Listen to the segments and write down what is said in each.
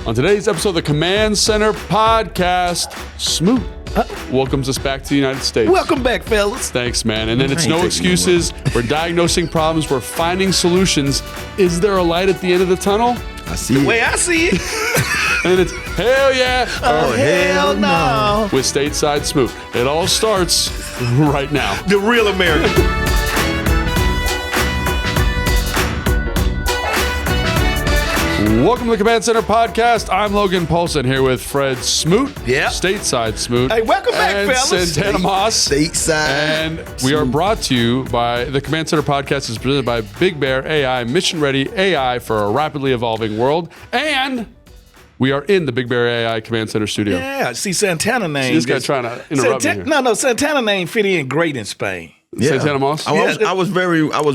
On today's episode of the Command Center podcast, Smoot welcomes us back to the United States. Welcome back, fellas. Thanks, man. And then it's no excuses. We're diagnosing problems. We're finding solutions. Is there a light at the end of the tunnel? I see the way I see it. And then it's hell yeah. Oh, hell no. With Stateside Smoot. It all starts right now. The real American. Welcome to the Command Center podcast. I'm Logan Paulsen here with Fred Smoot. Yeah. Stateside Smoot. Hey, welcome back, fellas. Santana Moss. Stateside. And we are brought to you by the Command Center podcast is presented by Big Bear AI, mission ready AI for a rapidly evolving world. And we are in the Big Bear AI Command Center studio. Yeah, see, Santana name. See, this guy trying to interrupt me here. No, Santana name fit in great in Spain. Yeah. Santana Moss? I was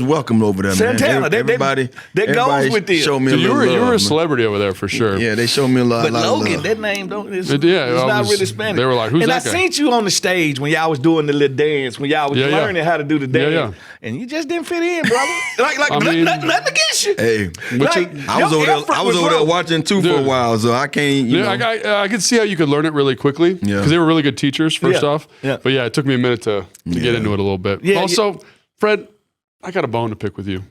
welcomed over there, Santana, man. Everybody goes with this. Showed me You were a love, celebrity over there for sure. Yeah, they showed me a lot. But lot Logan, of love. that name it's not really Spanish. They were like, who's and that guy? And I seen you on the stage when y'all was doing the little dance, when y'all was learning how to do the dance. Yeah. And you just didn't fit in, brother. Nothing against you. Hey, I was over there watching too for a while, so I can't. You know. I could see how you could learn it really quickly because they were really good teachers. First off, But yeah, it took me a minute to get into it a little bit. Yeah, also, Fred, I got a bone to pick with you.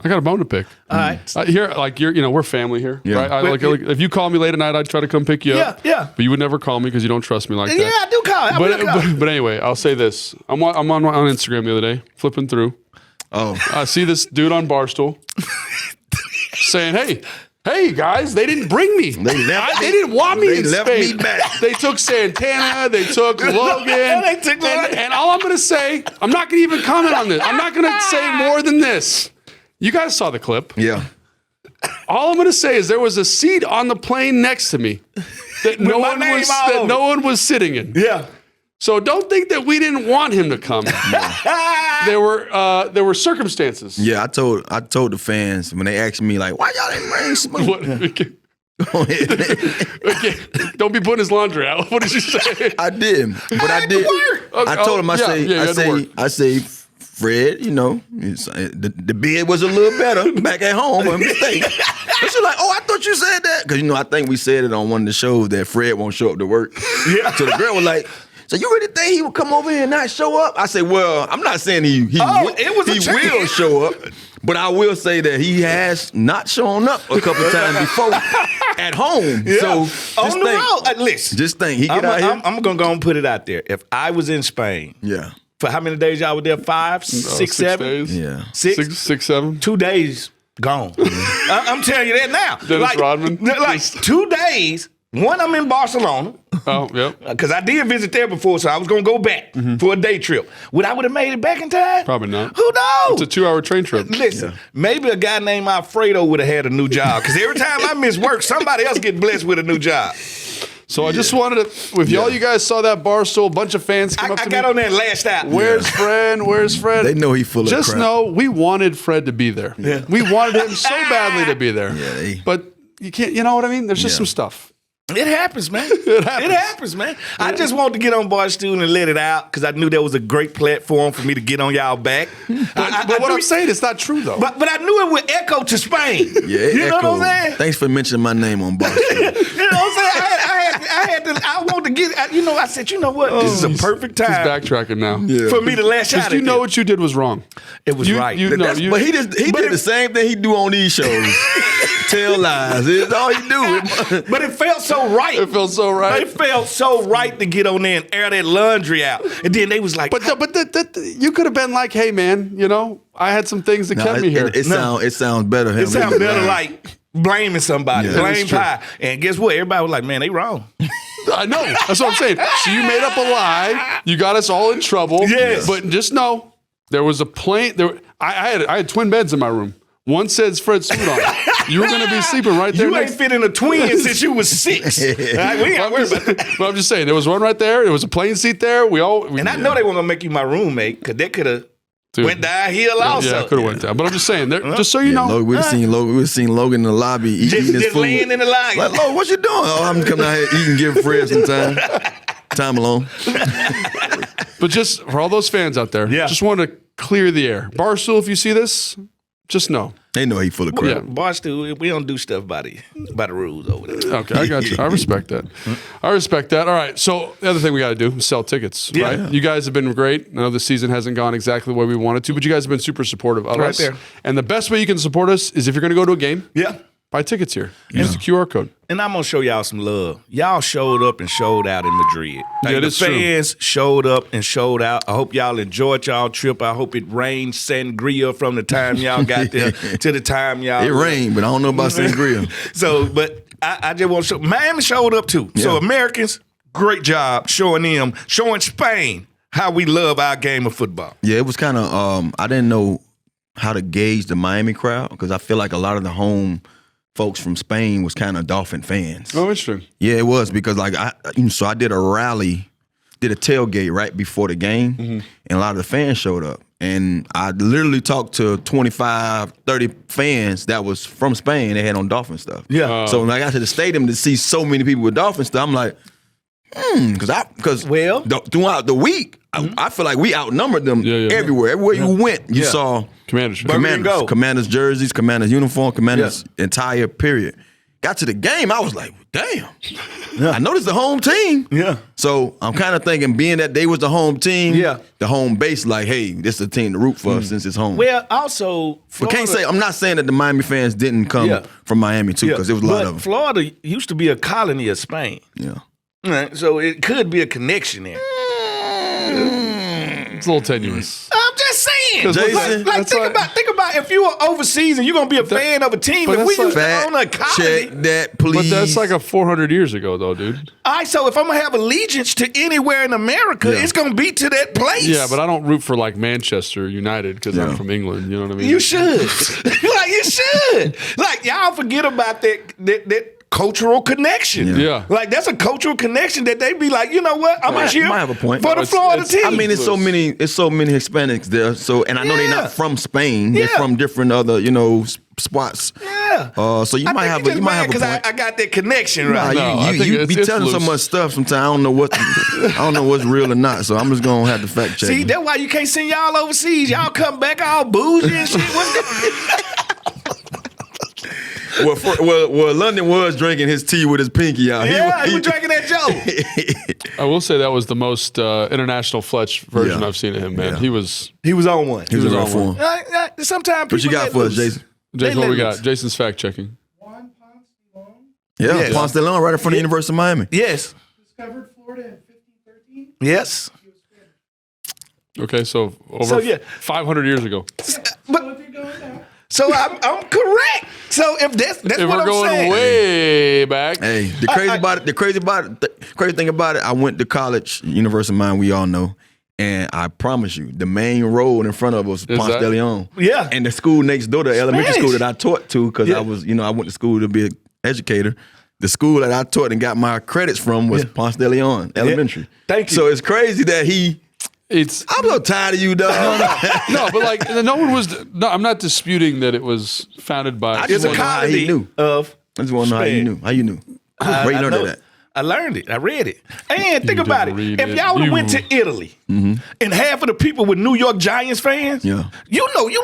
I got a bone to pick. All right. We're family here, Yeah. right? If you call me late at night, I'd try to come pick you up. Yeah. But you would never call me because you don't trust me like that. Yeah, I do call. But anyway, I'll say this. I'm on Instagram the other day, flipping through. Oh, I see this dude on Barstool saying, Hey guys, they didn't bring me. They didn't want me in left Spain. me back. They took Santana. They took Logan. They took Logan. And all I'm going to say, I'm not going to even comment on this. I'm not going to say more than this. You guys saw the clip. yeah. All I'm going to say is there was a seat on the plane next to me that no one was sitting in. Yeah. So don't think that we didn't want him to come. There were circumstances. Yeah, I told the fans when they asked me like, why y'all didn't bring Smoot? Okay. Don't be putting his laundry out. What did you say? I did, but I did. I told him. I say, Fred, the bid was a little better back at home. A mistake. And she's like, I thought you said that because I think we said it on one of the shows that Fred won't show up to work. Yeah. So the girl was like, so you really think he would come over here and not show up? I said, well, I'm not saying he will show up, but I will say that he has not shown up a couple times before at home. Yeah. So on the road. Listen, just think he get out here. I'm gonna go and put it out there. If I was in Spain, for how many days y'all were there? 5, 6, 7 days. Yeah, 6, 7. 2 days gone. I'm telling you that now. Dennis Rodman. 2 days. One, I'm in Barcelona. Oh, yep. Because I did visit there before, so I was going to go back for a day trip. Would I would have made it back in time? Probably not. Who knows? It's a 2-hour train trip. Listen, maybe a guy named Alfredo would have had a new job. Because every time I miss work, somebody else get blessed with a new job. So I just wanted to, if y'all you guys saw that Barstool, a bunch of fans came up to me. I got on there and lashed out. Where's Fred? Where's Fred? They know he full of crap. Just know we wanted Fred to be there. Yeah. We wanted him so badly to be there. Yeah, but you can't, you know what I mean? There's just some stuff. It happens, man. It happens, man. I just wanted to get on Barstool and let it out because I knew that was a great platform for me to get on y'all back. But what I'm saying, it's not true, though. But I knew it would echo to Spain. Yeah, you know what I'm saying? Thanks for mentioning my name on Barstool. You know what I'm saying? I wanted to get, I said, you know what? This is a perfect time. He's backtracking now. For me to lash out at you know what you did was wrong. It was right. But he did the same thing he do on these shows. Tell lies. It's all he do. But it felt so right. It felt so right. It felt so right to get on there and air that laundry out. And then they was like, but you could have been like, hey man, I had some things that kept me here. It sounds better. It sounds better like blaming somebody, blame pie. And guess what? Everybody was like, man, they wrong. I know. That's what I'm saying. So you made up a lie. You got us all in trouble. Yes. But just know there was a plane. I had twin beds in my room. One says Fred Smoot on it. You were going to be sleeping right there. You ain't fit in a twin since you was 6. We ain't worried about that. But I'm just saying, there was one right there. There was a plane seat there. And I know they weren't going to make you my roommate because they could have went downhill also. Yeah, could have went down. But I'm just saying, just so you know. We've seen Logan in the lobby eating his food. Laying in the lobby. Like, Logan, what you doing? Oh, I'm coming out here eating, give Fred some time. Time alone. But just for all those fans out there, just want to clear the air. Barstool, if you see this, just know. They know he full of crap. Yeah, Barstool, we don't do stuff by the rules over there. Okay, I got you. I respect that. All right. So the other thing we got to do is sell tickets. Yeah. Right? You guys have been great. I know the season hasn't gone exactly the way we wanted to, but you guys have been super supportive of us. There. And the best way you can support us is if you're going to go to a game. Yeah. Buy tickets here. Use the QR code. And I'm going to show y'all some love. Y'all showed up and showed out in Madrid. Like, the fans showed up and showed out. I hope y'all enjoyed y'all trip. I hope it rained sangria from the time y'all got there to the time y'all... It rained, but I don't know about sangria. So, but I just want to show... Miami showed up too. Yeah. So Americans, great job showing Spain how we love our game of football. Yeah, it was kind of... I didn't know how to gauge the Miami crowd because I feel like a lot of the home... folks from Spain was kind of Dolphin fans. Oh, interesting. Yeah, it was because I did a rally, did a tailgate right before the game, and a lot of the fans showed up. And I literally talked to 25, 30 fans that was from Spain. They had on Dolphin stuff. Yeah. So when I got to the stadium to see so many people with Dolphin stuff, I'm like, because throughout the week, I feel like we outnumbered them everywhere. Everywhere you went, you saw Commanders jerseys, Commanders uniform, Commanders entire period. Got to the game, I was like, damn. I noticed the home team. Yeah. So I'm kind of thinking, being that they was the home team, the home base, like, hey, this is a team to root for since it's home. Well, also, Florida, I'm not saying that the Miami fans didn't come from Miami too, because there was a lot of them. Florida used to be a colony of Spain. Yeah. Right, so it could be a connection there. It's a little tenuous. I'm just saying. Jason, think about if you were overseas and you're gonna be a fan of a team and we used to own a colony. Check that, please. But that's like 400 years ago, though, dude. All right, so if I'm gonna have allegiance to anywhere in America, it's gonna be to that place. Yeah, but I don't root for like Manchester United because I'm from England. You know what I mean? You should. You should. Like, y'all forget about that cultural connection. Yeah. Like, that's a cultural connection that they be like, you know what? I'm here might have a point. for the Florida team. I mean, it's so many Hispanics there. So, and I know they're not from Spain. They're from different other, spots. Yeah. So you might have a point. Because I got that connection right. You be telling so much stuff sometimes. I don't know what's real or not. So I'm just gonna have to fact check. See, that's why you can't send y'all overseas. Y'all come back all bougie and shit. Well, London was drinking his tea with his pinky out. He was drinking that Joe. I will say that was the most international Fletch version I've seen of him, man. Yeah. He was on one. He was on form. Sometimes what you got for us, Jason? Jason, what we got? Jason's fact checking. Juan Ponce de Leon. Yeah, Ponce de Leon, right in front of the University of Miami. Yes. Discovered Florida in 1513. Yes. Okay, so over 500 years ago. But, if you're going down. So I'm correct. So if that's what I'm saying. We're going way back. Hey, the crazy thing about it, I went to college, University of Miami, we all know. And I promise you, the main road in front of us was Ponce de Leon. Yeah. And the school next door, the elementary school that I taught to, because I was, I went to school to be an educator. The school that I taught and got my credits from was Ponce de Leon Elementary. Thank you. So it's crazy that I'm so tired of you, dog. No, but like no one was. No, I'm not disputing that it was founded by. I just want to know how he knew. I just want to know how you knew. How you knew? Where you learned that? I learned it. I read it. And think about it. If y'all would have went to Italy and half of the people were New York Giants fans, you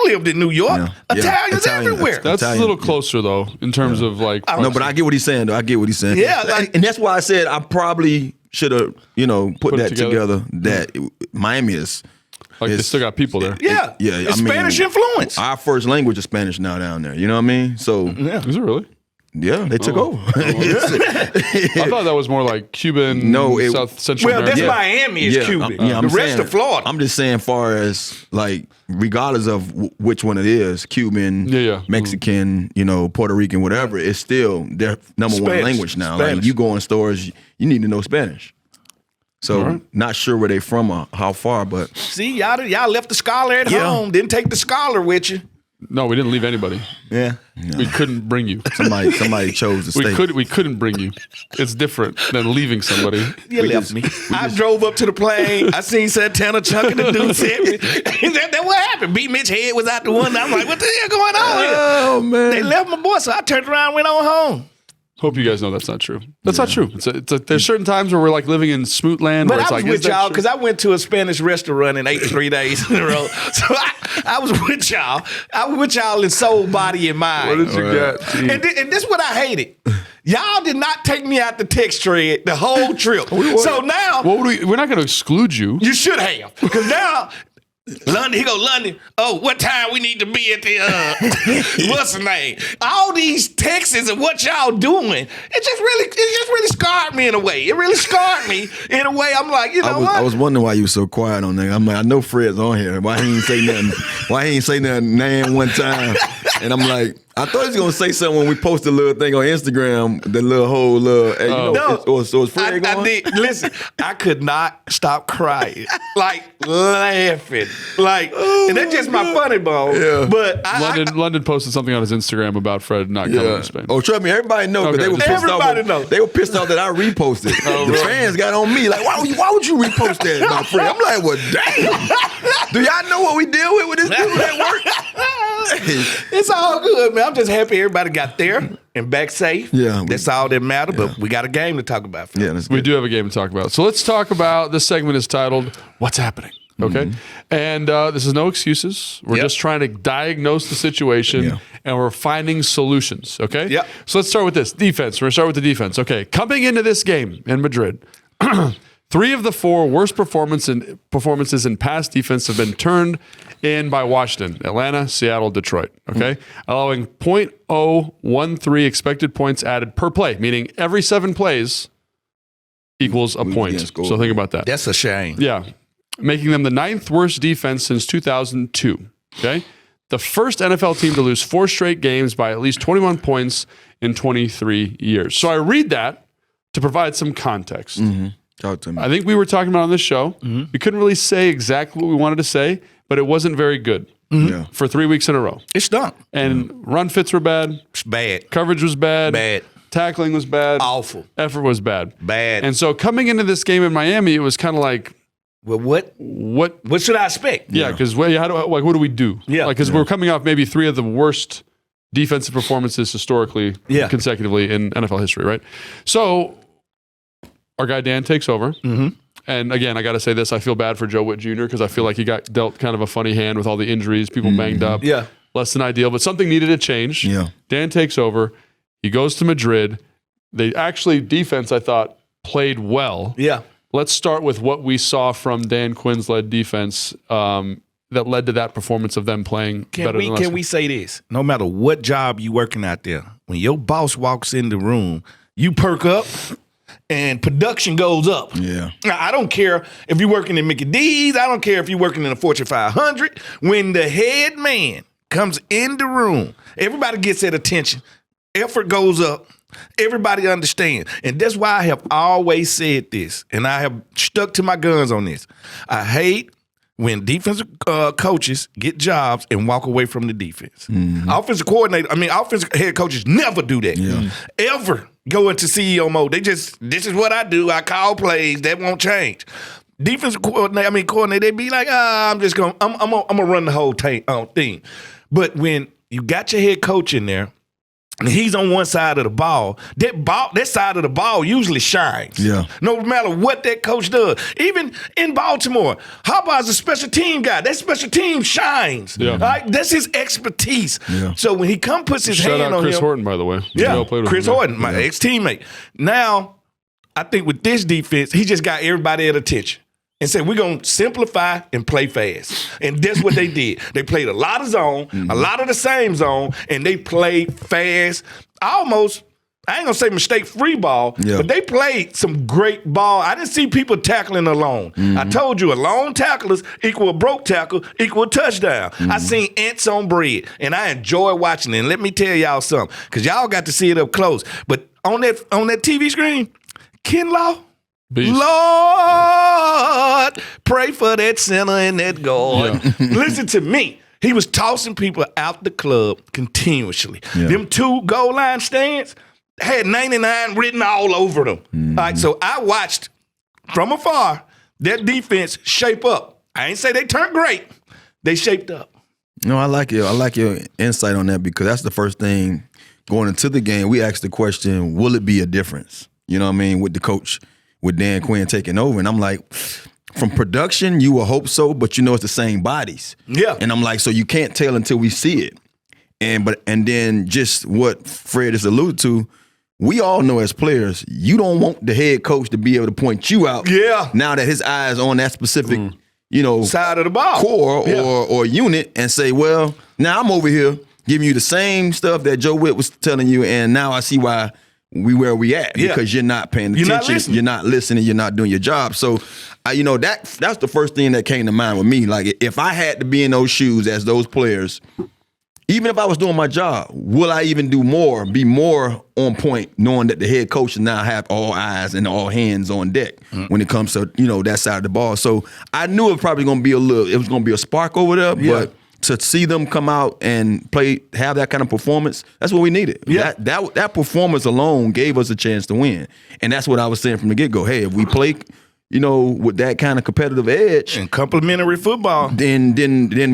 lived in New York. Italians everywhere. That's a little closer though in terms of like. No, but I get what he's saying though. Yeah, and that's why I said I probably should have, put that together. That Miami is. Like they still got people there. Yeah. It's Spanish influence. Our first language is Spanish now down there. You know what I mean? So is it really? Yeah, they took over. I thought that was more like Cuban, South Central America. Well, that's Miami is Cuban. The rest of Florida. I'm just saying, far as like, regardless of which one it is, Cuban, Mexican, Puerto Rican, whatever, it's still their number one language now. Spanish. Like, you go in stores, you need to know Spanish. So, not sure where they from or how far, but see, y'all left the scholar at home. Didn't take the scholar with you. No, we didn't leave anybody. Yeah. We couldn't bring you. Somebody chose to stay. We couldn't bring you. It's different than leaving somebody. You left me. I drove up to the plane. I seen Santana chucking the dudes at me. That what happened. B. Mitch head was out the window. I'm like, what the hell going on here? Oh, man. They left my boy, so I turned around and went on home. Hope you guys know that's not true. That's not true. There's certain times where we're like living in Smoot land. But where it's I was like, with y'all because I went to a Spanish restaurant and ate 3 days in a row. So I was with y'all. I was with y'all in soul, body, and mind. What did you get? And this is what I hated. Y'all did not take me out the text thread the whole trip. So now, we're not going to exclude you. You should have, because now. London, he go, London, oh, what time we need to be at the, what's the name? All these texts of what y'all doing, it just really scarred me in a way. It really scarred me in a way. I'm like, what? I was wondering why you were so quiet on that. I'm like, I know Fred's on here. Why he ain't say nothing? Why he ain't say nothing nan one time? And I'm like, I thought he was going to say something when we posted a little thing on Instagram, the little whole hey, so is Fred going? Listen, I could not stop crying, like laughing. Like, and that's just my funny bone. Yeah. But London posted something on his Instagram about Fred not coming to Spain. Oh, trust me, everybody knows. Okay. They were pissed off. They were pissed off that I reposted. The fans got on me like, why would you repost that about Fred? I'm like, well, damn. Do y'all know what we deal with this dude at work? It's all good, man. I'm just happy everybody got there and back safe. Yeah, that's all that matters. But we got a game to talk about. Yeah, that's good. We do have a game to talk about. So let's talk about this segment is titled "What's Happening." Okay, and this is no excuses. We're just trying to diagnose the situation, and we're finding solutions. Okay. Yeah. So let's start with this defense. We're gonna start with the defense. Okay, coming into this game in Madrid. 3 of the 4 worst performances in pass defense have been turned in by Washington: Atlanta, Seattle, Detroit. Okay, allowing .013 expected points added per play, meaning every 7 plays equals a point. So think about that. That's a shame. Yeah, making them the 9th worst defense since 2002. Okay, the first NFL team to lose 4 straight games by at least 21 points in 23 years. So I read that to provide some context. Talk to me. I think we were talking about on this show. We couldn't really say exactly what we wanted to say, but it wasn't very good for 3 weeks in a row. It stunk. And run fits were bad. It's bad. Coverage was bad. Bad. Tackling was bad. Awful. Effort was bad. Bad. And so coming into this game in Miami, it was kind of like, well, what should I expect? Yeah, because what do we do? Yeah, because we're coming off maybe 3 of the worst defensive performances historically, consecutively in NFL history, right? So our guy Dan takes over. And again, I got to say this. I feel bad for Joe Witt Jr. because I feel like he got dealt kind of a funny hand with all the injuries, people banged up. Yeah. Less than ideal, but something needed to change. Yeah. Dan takes over. He goes to Madrid. They actually, defense, I thought, played well. Yeah. Let's start with what we saw from Dan Quinn's led defense that led to that performance of them playing better than us. Can we say this? No matter what job you working out there, when your boss walks in the room, you perk up and production goes up. Yeah. Now, I don't care if you're working in Mickey D's. I don't care if you're working in a Fortune 500. When the head man comes in the room, everybody gets that attention. Effort goes up. Everybody understands. And that's why I have always said this, and I have stuck to my guns on this. I hate when defensive coaches get jobs and walk away from the defense. Offensive head coaches never do that. Ever go into CEO mode. This is what I do. I call plays. That won't change. Defensive coordinator, they be like, I'm gonna run the whole thing. But when you got your head coach in there, and he's on one side of the ball, that side of the ball usually shines. Yeah. No matter what that coach does. Even in Baltimore, Harbaugh's a special team guy. That special team shines. Yeah. Right? That's his expertise. Yeah. So when he puts his Shout hand out on Chris him. Horton, by the way. Chris Horton, my ex-teammate. Now, I think with this defense, he just got everybody at attention. And said, we're going to simplify and play fast. And that's what they did. They played a lot of zone, a lot of the same zone, and they played fast. Almost, I ain't going to say mistake-free ball, but they played some great ball. I didn't see people tackling alone. I told you, alone tacklers equal a broke tackle equal a touchdown. I seen ants on bread, and I enjoy watching it. And let me tell y'all something, because y'all got to see it up close. But on that TV screen, Kinlaw, Beast. Lord, pray for that sinner and that God. Yeah. Listen to me. He was tossing people out the club continuously. Them 2 goal line stands had 99 written all over them. All right, so I watched from afar that defense shape up. I ain't say they turned great. They shaped up. No, I like your insight on that because that's the first thing going into the game, we asked the question, will it be a difference? You know what I mean, with the coach, with Dan Quinn taking over. And I'm like, from production, you will hope so, but you know it's the same bodies. Yeah. And I'm like, so you can't tell until we see it. And then just what Fred has alluded to, we all know as players, you don't want the head coach to be able to point you out. Yeah. Now that his eyes on that specific, side of the ball, core or unit, and say, well, now I'm over here giving you the same stuff that Joe Witt was telling you, and now I see why we where we at because you're not paying attention, you're not listening, you're not doing your job. So, that's the first thing that came to mind with me. Like, if I had to be in those shoes as those players, even if I was doing my job, will I even do more, be more on point, knowing that the head coach now have all eyes and all hands on deck when it comes to, that side of the ball. So I knew it was probably going to be it was going to be a spark over there, but to see them come out and have that kind of performance, that's what we needed. Yeah. That performance alone gave us a chance to win. And that's what I was saying from the get-go. Hey, if we play with that kind of competitive edge and complimentary football, then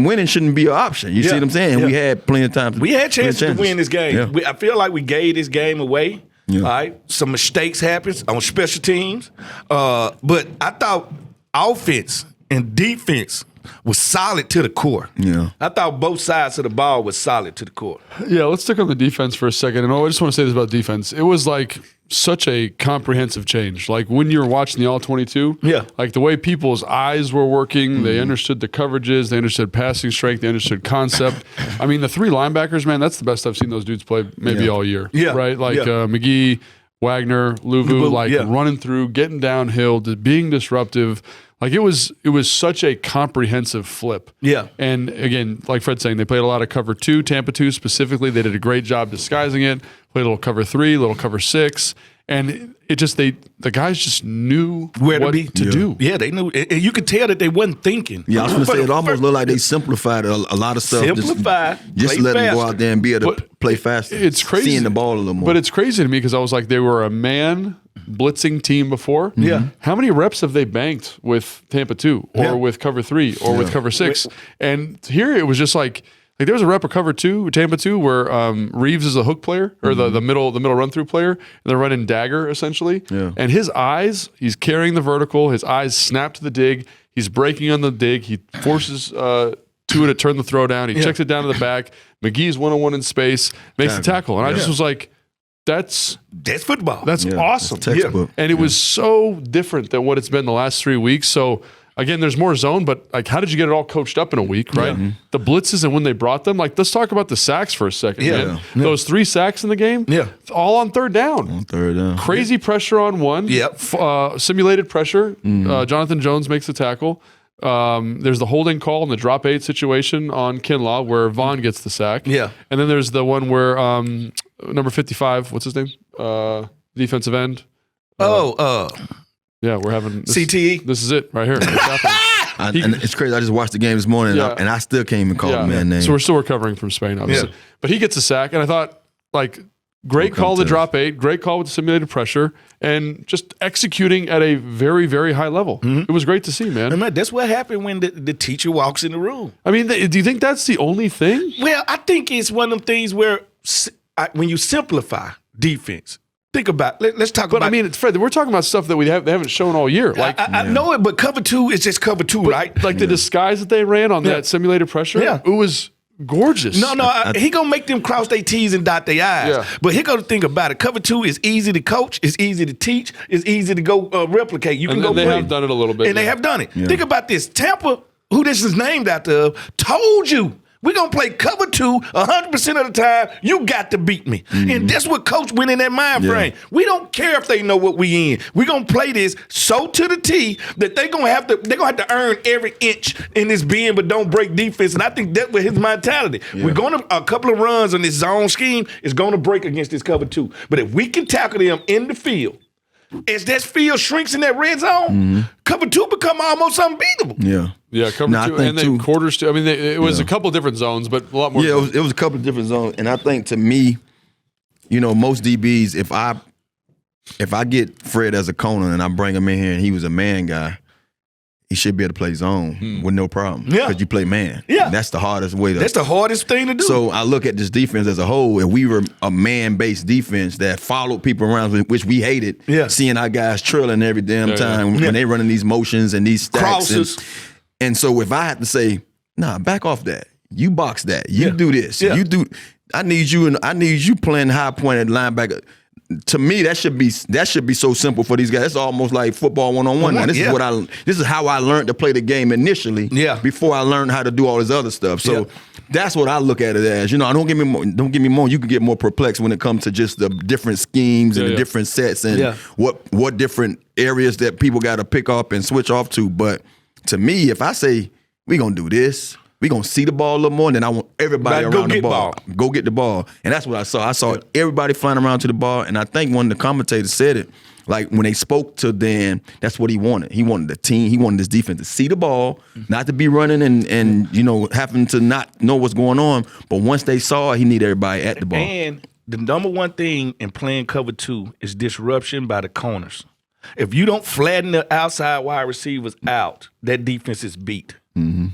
winning shouldn't be an option. You see what I'm saying? We had plenty of time. We had chances to win this game. Yeah. I feel like we gave this game away. Yeah. All right, some mistakes happened on special teams, but I thought offense and defense was solid to the core. Yeah, I thought both sides of the ball was solid to the core. Yeah, let's stick on the defense for a second. And I just want to say this about defense. It was like such a comprehensive change. Like when you were watching the All-22, like the way people's eyes were working, they understood the coverages, they understood passing strength, they understood concept. I mean, the three linebackers, man, that's the best I've seen those dudes play maybe all year. Yeah. Right? Like McGee, Wagner, Luvu, running through, getting downhill, being disruptive. Like it was such a comprehensive flip. Yeah. And again, like Fred's saying, they played a lot of cover 2, Tampa 2 specifically. They did a great job disguising it. Played a little cover 3, a little cover 6. And it just the guys just knew where what to do. Yeah, they knew. And you could tell that they wasn't thinking. Yeah, I was going to say it almost looked like they simplified a lot of stuff. Just let them go out there and be able to play faster. It's crazy. Seeing the ball a little more. But it's crazy to me because I was like, they were a man blitzing team before. Yeah. How many reps have they banked with Tampa 2 or with cover 3 or with cover 6? And here it was just like there was a rep of cover 2, Tampa 2, where Reeves is a hook player or the middle run through player, and they're running dagger essentially. Yeah. And his eyes, he's carrying the vertical, his eyes snap to the dig, he's breaking on the dig, he forces Tua to turn the throw down, he checks it down to the back, McGee's 1-on-1 in space, makes the tackle. And I just was like, that's football. That's awesome. Textbook. And it was so different than what it's been the last 3 weeks. So again, there's more zone, but like, how did you get it all coached up in a week, right? Yeah. The blitzes and when they brought them, like, let's talk about the sacks for a second, man. Yeah. Those 3 sacks in the game, all on third down. On third down. Crazy pressure on one. Simulated pressure. Jonathan Jones makes the tackle. There's the holding call in the drop 8 situation on Kinlaw where Vaughn gets the sack. Yeah. And then there's the one where number 55, what's his name? Defensive end. Yeah, we're having this, CTE. This is it right here. And it's crazy. I just watched the game this morning, and I still can't even call the man name. So we're still recovering from Spain, obviously. Yeah. But he gets a sack, and I thought, like, great call to drop 8, great call with the simulated pressure, and just executing at a very, very high level. It was great to see, man. And that's what happened when the teacher walks in the room. I mean, do you think that's the only thing? Well, I think it's one of them things where when you simplify defense, think about let's talk about. But I mean, Fred, we're talking about stuff that they haven't shown all year. Like I know it, but cover 2 is just cover 2, right? Like the disguise that they ran on that simulated pressure, it was gorgeous. No, he gonna make them cross their T's and dot their I's. Yeah. But he gonna think about it. Cover 2 is easy to coach, it's easy to teach, it's easy to go replicate. You can go play. They have done it a little bit. And they have done it. Yeah. Think about this. Tampa, who this is named after, told you, we're going to play cover 2 100% of the time. You got to beat me. And that's what coach went in that mind frame. We don't care if they know what we in. We're going to play this so to the T that they're going to have to earn every inch in this bend but don't break defense. And I think that's what his mentality. We're going to, a couple of runs on this zone scheme is going to break against this cover 2. But if we can tackle them in the field, as that field shrinks in that red zone, cover 2 become almost unbeatable. Yeah, cover 2, and then quarters 2. I mean, it was a couple different zones, but a lot more. Yeah, it was a couple of different zones, and I think to me, most DBs, if I get Fred as a corner and I bring him in here and he was a man guy, he should be able to play zone with no problem. Yeah. Because you play man. Yeah. And that's the hardest way to. That's the hardest thing to do. So I look at this defense as a whole, and we were a man-based defense that followed people around, which we hated. Yeah. Seeing our guys trilling every damn time when they running these motions and these stacks. Crosses. And so if I had to say, nah, back off that. You box that. You do this. Yeah. You do. I need you playing high pointed linebacker. To me, that should be so simple for these guys. It's almost like football 1-on-1 now. This is how I learned to play the game initially. Yeah. Before I learned how to do all this other stuff. So that's what I look at it as. Don't get me wrong. You can get more perplexed when it comes to just the different schemes and the different sets and what different areas that people got to pick up and switch off to. But to me, if I say we gonna do this, we gonna see the ball a little more, and then I want everybody around the ball. Go get the ball. And that's what I saw. I saw everybody flying around to the ball, and I think one of the commentators said it, like when they spoke to Dan, that's what he wanted. He wanted the team, he wanted his defense to see the ball, not to be running and having to not know what's going on. But once they saw it, he needed everybody at the ball. And the number one thing in playing cover 2 is disruption by the corners. If you don't flatten the outside wide receivers out, that defense is beat.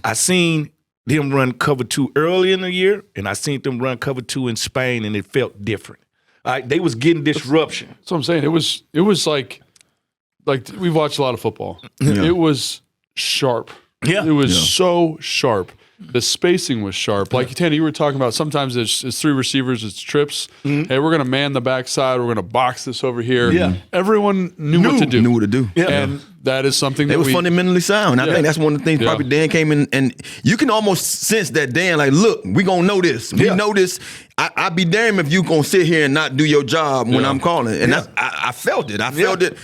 I seen them run cover 2 early in the year, and I seen them run cover 2 in Spain, and it felt different. They was getting disruption. That's what I'm saying. It was like we've watched a lot of football. Yeah. It was sharp. Yeah. It was so sharp. The spacing was sharp. Like, Tana, you were talking about sometimes it's 3 receivers, it's trips. Hey, we're going to man the backside. We're going to box this over here. Yeah. Everyone knew what to do. Knew what to do. Yeah. And that is something that It was fundamentally sound. I think that's one of the things probably Dan came in, and you can almost sense that Dan, like, look, we going to know this. We know this. I'd be damned if you going to sit here and not do your job when I'm calling. And I felt it. I felt it.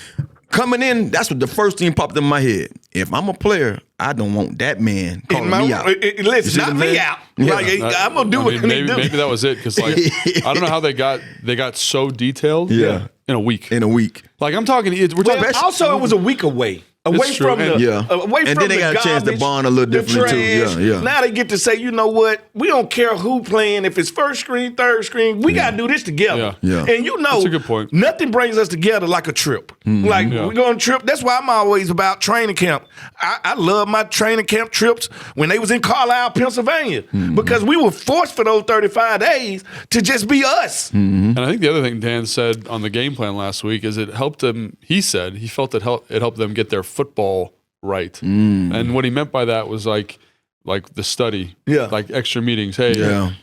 Coming in, that's what the first thing popped in my head. If I'm a player, I don't want that man calling me out. Listen, not me out. Yeah. Like, I'm gonna do what I need to do. Maybe that was it, because like I don't know how they got so detailed. Yeah. In a week. Like I'm talking. We're talking. Also, it was a week away. Away true. from And then they got a chance to bond a little differently too. Yeah. Now they get to say, you know what? We don't care who playing. If it's first screen, third screen, we got to do this together. Yeah. And That's a good point. nothing brings us together like a trip. Like we're going to trip. That's why I'm always about training camp. I love my training camp trips when they was in Carlisle, Pennsylvania, because we were forced for those 35 days to just be us. And I think the other thing Dan said on the game plan last week is it helped him. He said he felt it helped them get their football right. And what he meant by that was like the study, like extra meetings. Hey,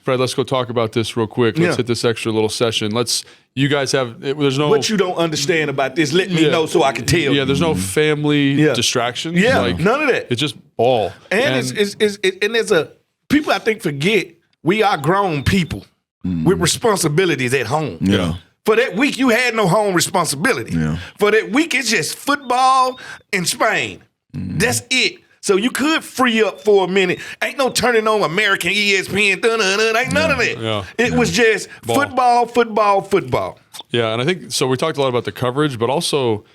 Fred, let's go talk about this real quick. Let's hit this extra little session. You guys have, there's no. What you don't understand about this, let me know so I can tell you. Yeah, there's no family distractions. Yeah, none of that. It's just ball. And there's people I think forget we are grown people with responsibilities at home. Yeah. For that week, you had no home responsibility. Yeah. For that week, it's just football in Spain. That's it. So you could free up for a minute. Ain't no turning on American ESPN. Ain't none of that. Yeah. It was just football. Yeah, and I think so. We talked a lot about the coverage, but also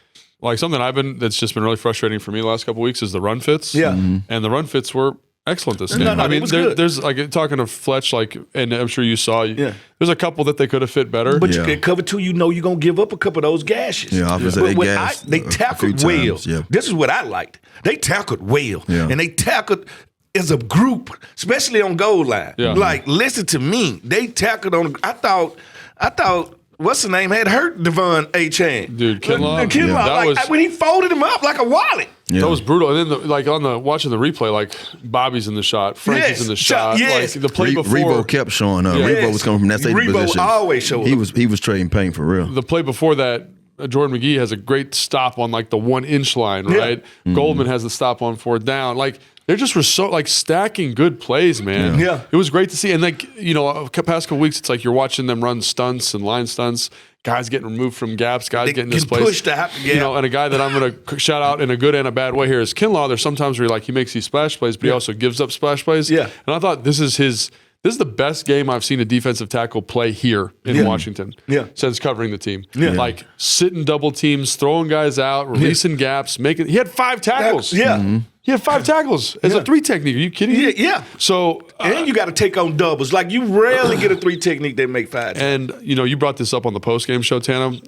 like something that's just been really frustrating for me the last couple of weeks is the run fits. Yeah, and the run fits were excellent this game. No, I mean, it was good. There's like talking to Fletch, and I'm sure you saw. There's a couple that they could have fit better. But you can cover 2. You know you're gonna give up a couple of those gashes. Yeah, obviously they tackled well. Yeah. This is what I liked. They tackled well, and they tackled as a group, especially on goal line. Yeah. Like, listen to me. They tackled on. I thought. What's the name? Had hurt Devon Achane. Dude, Kinlaw. When he folded him up like a wallet. Yeah. That was brutal. And then, watching the replay, like Bobby's in the shot, Frankie's in the shot. Yes. Like the play before, Revo kept showing up. Revo was coming from that safety position. Revo always showed up. He was trading pain for real. The play before that, Jordan McGee has a great stop on like the 1-inch line, right? Goldman has the stop on 4th down. Like they just were so like stacking good plays, man. Yeah. It was great to see. And like, past couple weeks, it's like you're watching them run stunts and line stunts. Guys getting removed from gaps, guys getting displaced. Pushed out the gap. And a guy that I'm going to shout out in a good and a bad way here is Kinlaw. There's sometimes where he makes these splash plays, but he also gives up splash plays. Yeah. And I thought this is the best game I've seen a defensive tackle play here in Washington since covering the team. Yeah. Like sitting double teams, throwing guys out, releasing gaps, he had 5 tackles. Yeah. He had 5 tackles as a 3 technique. Are you kidding me? Yeah. So and you got to take on doubles. Like you rarely get a 3 technique that make 5. And you brought this up on the post game show, Tana.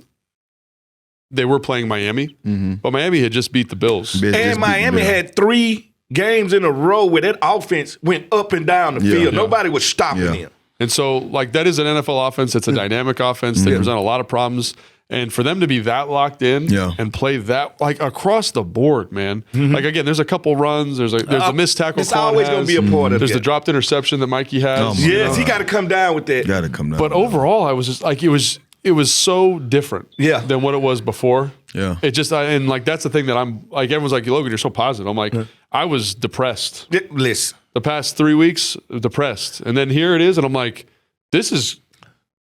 they were playing Miami, but Miami had just beat the Bills. And Miami had 3 games in a row where that offense went up and down the field. Nobody was stopping them. And so, like, that is an NFL offense. It's a dynamic offense. They present a lot of problems. And for them to be that locked in and play that, like, across the board, man. Like, again, there's a couple runs. There's a missed tackle. It's always going to be a part of it. There's the dropped interception that Mikey has. He got to come down with that. Got to come down. But overall, I was just like, it was so different than what it was before. Yeah. It just, and like, that's the thing that I'm, like, everyone's like, Logan, you're so positive. I'm like, I was depressed. Listen. The past 3 weeks, depressed. And then here it is, and I'm like, this is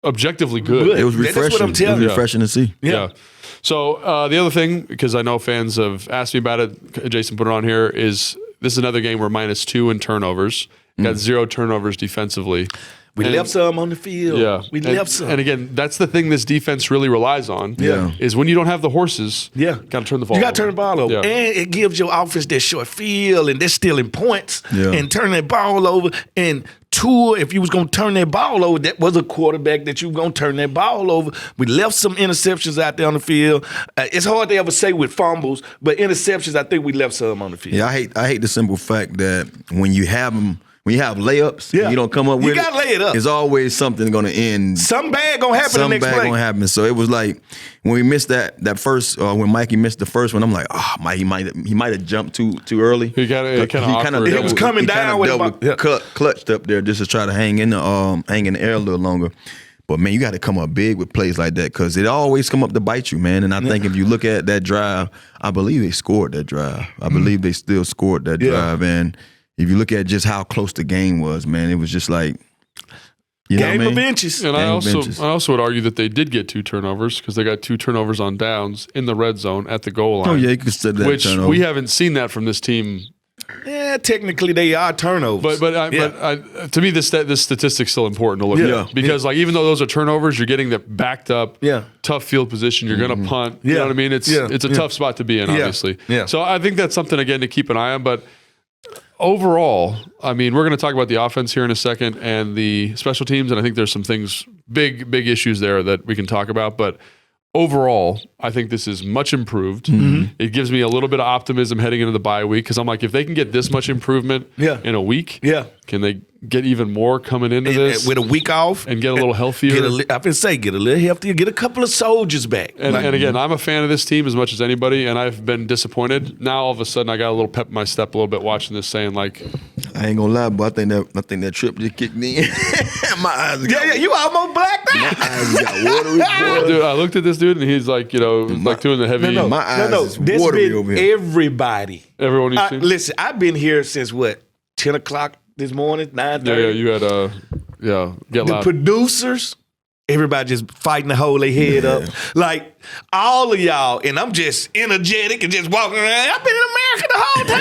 objectively good. It was refreshing. That's what I'm telling you. It was refreshing to see. Yeah. So the other thing, because I know fans have asked me about it, Jason put it on here, is this is another game where -2 in turnovers. Got 0 turnovers defensively. We left some on the field. Yeah. We left some. And again, that's the thing this defense really relies on. Yeah. Is when you don't have the horses, got to turn the ball over. You got to turn the ball over. Yeah. And it gives your offense that short field, and they're stealing points and turning that ball over. And Tua, if you was going to turn that ball over, that was a quarterback that you were going to turn that ball over. We left some interceptions out there on the field. It's hard to ever say with fumbles, but interceptions, I think we left some on the field. Yeah, I hate the simple fact that when you have them, when you have layups, and you don't come up with it. You got to lay it up. There's always something going to end. Something bad going to happen the next play. Something bad going to happen. So it was like when we missed that first, when Mikey missed the first one, I'm like, Mike, he might have jumped too early. He was coming down with clutched up there just to try to hang in the air a little longer. But, man, you got to come up big with plays like that because it always come up to bite you, man. And I think if you look at that drive, I believe they scored that drive. I believe they still scored that drive. And if you look at just how close the game was, man, it was just like, game of inches. And I also would argue that they did get 2 turnovers because they got 2 turnovers on downs in the red zone at the goal line. Oh, yeah, you could say that. Which turnover. we haven't seen that from this team. Yeah, technically they are turnovers. But to me, this statistic's still important to look at because like even though those are turnovers, you're getting the backed up, tough field position. You're going to punt. You know what I mean? It's a tough spot to be in, obviously. So I think that's something again to keep an eye on. But overall, I mean, we're going to talk about the offense here in a second and the special teams, and I think there's some things, big issues there that we can talk about. But overall, I think this is much improved. It gives me a little bit of optimism heading into the bye week because I'm like, if they can get this much improvement in a week, can they get even more coming into this with a week off and get a little healthier? Get a little healthier. Get a couple of soldiers back. And again, I'm a fan of this team as much as anybody, and I've been disappointed. Now all of a sudden, I got a little pep in my step a little bit watching this, saying like, I ain't gonna lie, but I think that trip just kicked me in. My eyes got you almost blacked out. My eyes got watery. Dude, I looked at this dude, and he's like, like doing the heavy. My eyes is watery over here. Everybody. Everyone you've seen? Listen, I've been here since 10 o'clock this morning, 9:30. Yeah, you had get the loud. Producers, everybody just fighting to hold their head up. Like all of y'all, and I'm just energetic and just walking around. I've been in America the whole time.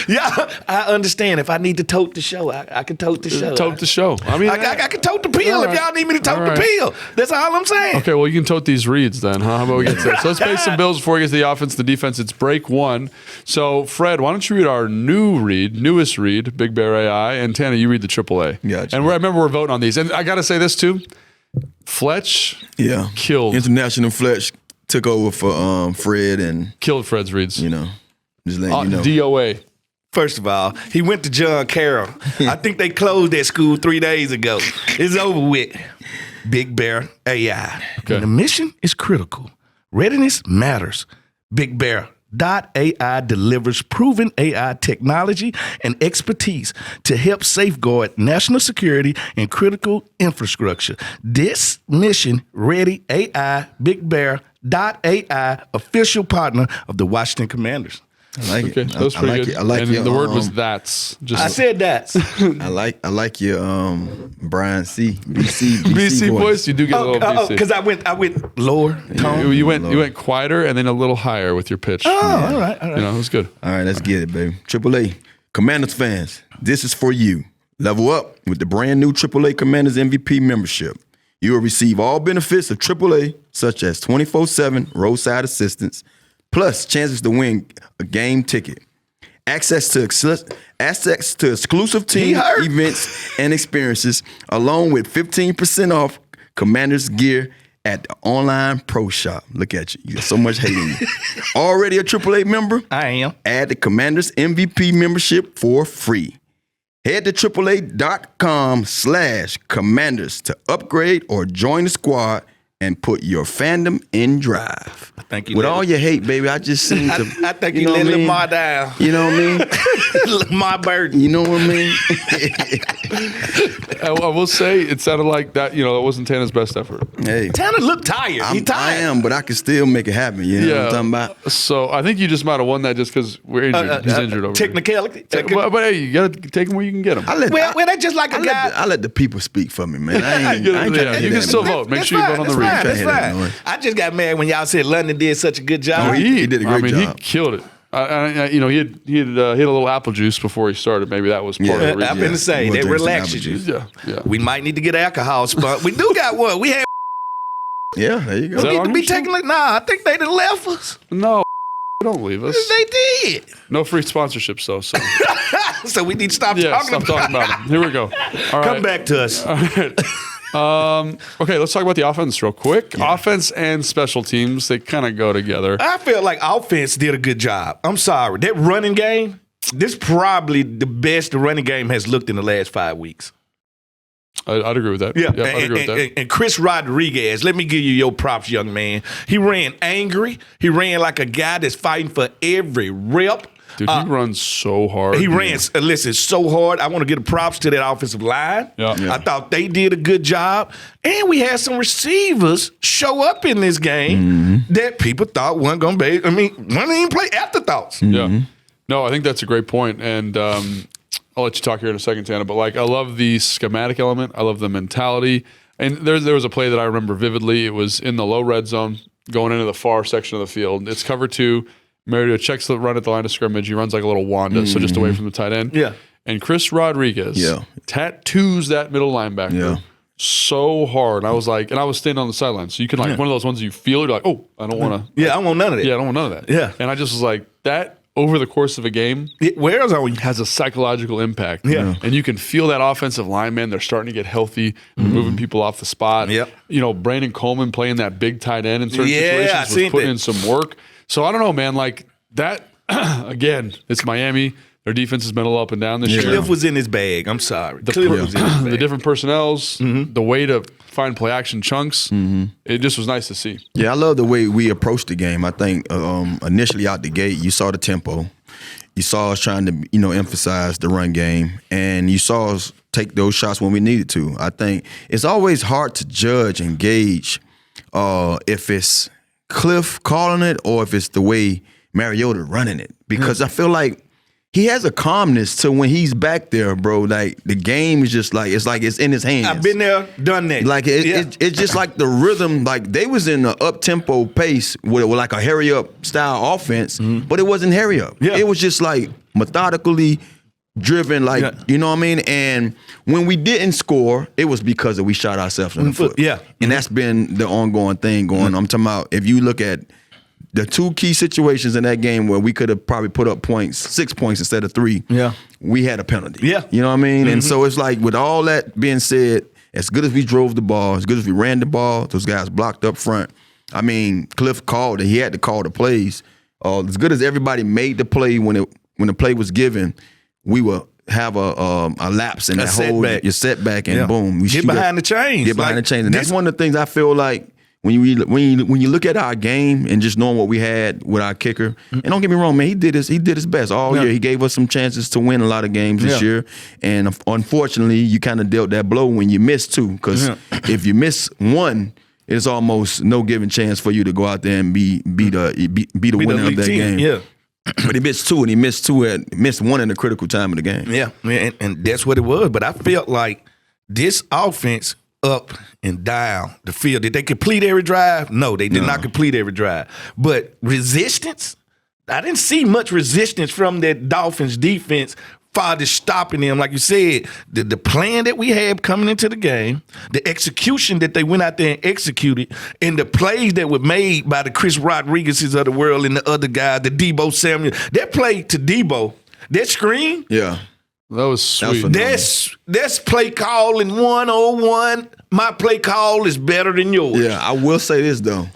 y'all, I understand. If I need to tote the show, I can tote the show. Tote the show. I mean, I can tote the pill if y'all need me to tote the pill. That's all I'm saying. Okay, well, you can tote these reads then, huh? How about we get to that? So let's pay some bills before we get to the offense, the defense. It's break 1. So, Fred, why don't you read our newest read, Big Bear AI, and Tana, you read the AAA. Gotcha. And I remember we're voting on these. And I got to say this, too. Fletch killed. International Fletch took over for Fred and killed Fred's reads. Just letting you know. DOA. First of all, he went to John Carroll. I think they closed that school 3 days ago. It's over with. Big Bear AI. Okay. The mission is critical. Readiness matters. Big Bear. .ai delivers proven AI technology and expertise to help safeguard national security and critical infrastructure. This mission ready AI Big Bear .ai official partner of the Washington Commanders. I like okay, it. That was pretty good. I like and your, the word was that's. I said that's. I like your Brian C. BC voice. You do get a little BC. Because I went lower tone. You went quieter and then a little higher with your pitch. All right. It was good. All right, let's get it, baby. AAA Commanders fans, this is for you. Level up with the brand new AAA Commanders MVP membership. You will receive all benefits of AAA, such as 24/7 roadside assistance, plus chances to win a game ticket, access to exclusive team events and experiences, along with 15% off Commanders gear at the online pro shop. Look at you. You got so much hate in you. Already a AAA member? I am. Add the Commanders MVP membership for free. Head to AAA.com/Commanders to upgrade or join the squad and put your fandom in drive. I think With all your hate, baby, I just seem to. I think you let Lamar down. You know what I mean? Lamar burden. You know what I mean? I will say it sounded like that. You know, that wasn't Tana's best effort. Hey, Tanner looked tired. He tired. I am, but I can still make it happen. You know what I'm talking about? So I think you just might have won that just because we're injured. He's injured over Technicality. here. But hey, you got to take him where you can get him. Well, that's just like a guy. I let the people speak for me, man. I ain't trying to hear you can that, still man. vote. Make sure you vote on the read. That's fine. I just got mad when y'all said London did such a good job. Oh, he did a great job. He killed it. You know, he had a little apple juice before he started. Maybe that was part of the reason. I'm going to say, that relaxes you. Yeah. We might need to get alcohol spot. We do got one. We had. Yeah, there you go. We need to be taking it. Nah, I think they done left us. No, don't leave us. They did. No free sponsorships, though. So, so we need to stop talking about them. Here we go. All right. Come back to us. All right. Okay, let's talk about the offense real quick. Yeah. Offense and special teams, they kind of go together. I feel like offense did a good job. I'm sorry. That running game, this probably the best the running game has looked in the last 5 weeks. I'd agree with that. Yeah, I'd agree with that. And Chris Rodriguez, let me give you your props, young man. He ran angry. He ran like a guy that's fighting for every rep. Dude, he runs so hard. He ran, listen, so hard. I want to give the props to that offensive line. Yeah. I thought they did a good job. And we had some receivers show up in this game that people thought weren't going to be, weren't even play afterthoughts. Yeah. No, I think that's a great point. And I'll let you talk here in a second, Tana. But, I love the schematic element. I love the mentality. And there was a play that I remember vividly. It was in the low red zone going into the far section of the field. It's cover 2. Mario checks the run at the line of scrimmage. He runs like a little Wanda, so just away from the tight end. Yeah. And Chris Rodriguez tattoos that middle linebacker so hard. I was like, and I was standing on the sideline. So you can one of those ones you feel, you're like, oh, I don't want to. Yeah, I don't want none of that. Yeah, I don't want none of that. Yeah. And I just was like, that over the course of a game has a psychological impact. Yeah. And you can feel that offensive lineman, they're starting to get healthy, they're moving people off the spot. Yep. You know, Brandon Coleman playing that big tight end in certain situations was putting in some work. So I don't know, man, that, again, it's Miami. Their defense has been a little up and down this year. Cliff was in his bag. I'm sorry. Cliff was in his bag. The different personnels, the way to find play action chunks, it just was nice to see. Yeah, I love the way we approached the game. I think initially out the gate, you saw the tempo. You saw us trying to, emphasize the run game, and you saw us take those shots when we needed to. I think it's always hard to judge and gauge if it's Cliff calling it or if it's the way Mariota running it, because I feel like he has a calmness to when he's back there, bro. Like the game is just it's in his hands. I've been there, done that. It's just like the rhythm. Like they was in the up tempo pace with like a hurry up style offense, but it wasn't hurry up. Yeah. It was just like methodically driven, you know what I mean? And when we didn't score, it was because we shot ourselves in the foot. Yeah. And that's been the ongoing thing going. I'm talking about if you look at the 2 key situations in that game where we could have probably put up 6 points instead of 3, we had a penalty. Yeah. You know what I mean? And so it's like with all that being said, as good as we drove the ball, as good as we ran the ball, those guys blocked up front. I mean, Cliff called it. He had to call the plays. As good as everybody made the play when the play was given, we will have a lapse in that whole your setback, and boom, we get behind the chains. Get behind the chains, and that's one of the things I feel like when you look at our game and just knowing what we had with our kicker. And don't get me wrong, man, he did his best all year. He gave us some chances to win a lot of games this year, and unfortunately, you kind of dealt that blow when you missed 2. Because if you miss 1, it's almost no given chance for you to go out there and be the winner of that game. Yeah. But he missed 2, and he missed 1 in the critical time of the game. Yeah, and that's what it was. But I felt like this offense up and down the field. Did they complete every drive? No, they did not complete every drive. But resistance, I didn't see much resistance from that Dolphins defense farther stopping them. Like you said, the plan that we had coming into the game, the execution that they went out there and executed, and the plays that were made by the Chris Rodriguez's of the world and the other guys, the Debo Samuel, that play to Debo, that screen, That was sweet. That's play calling 101. My play call is better than yours. Yeah, I will say this, though.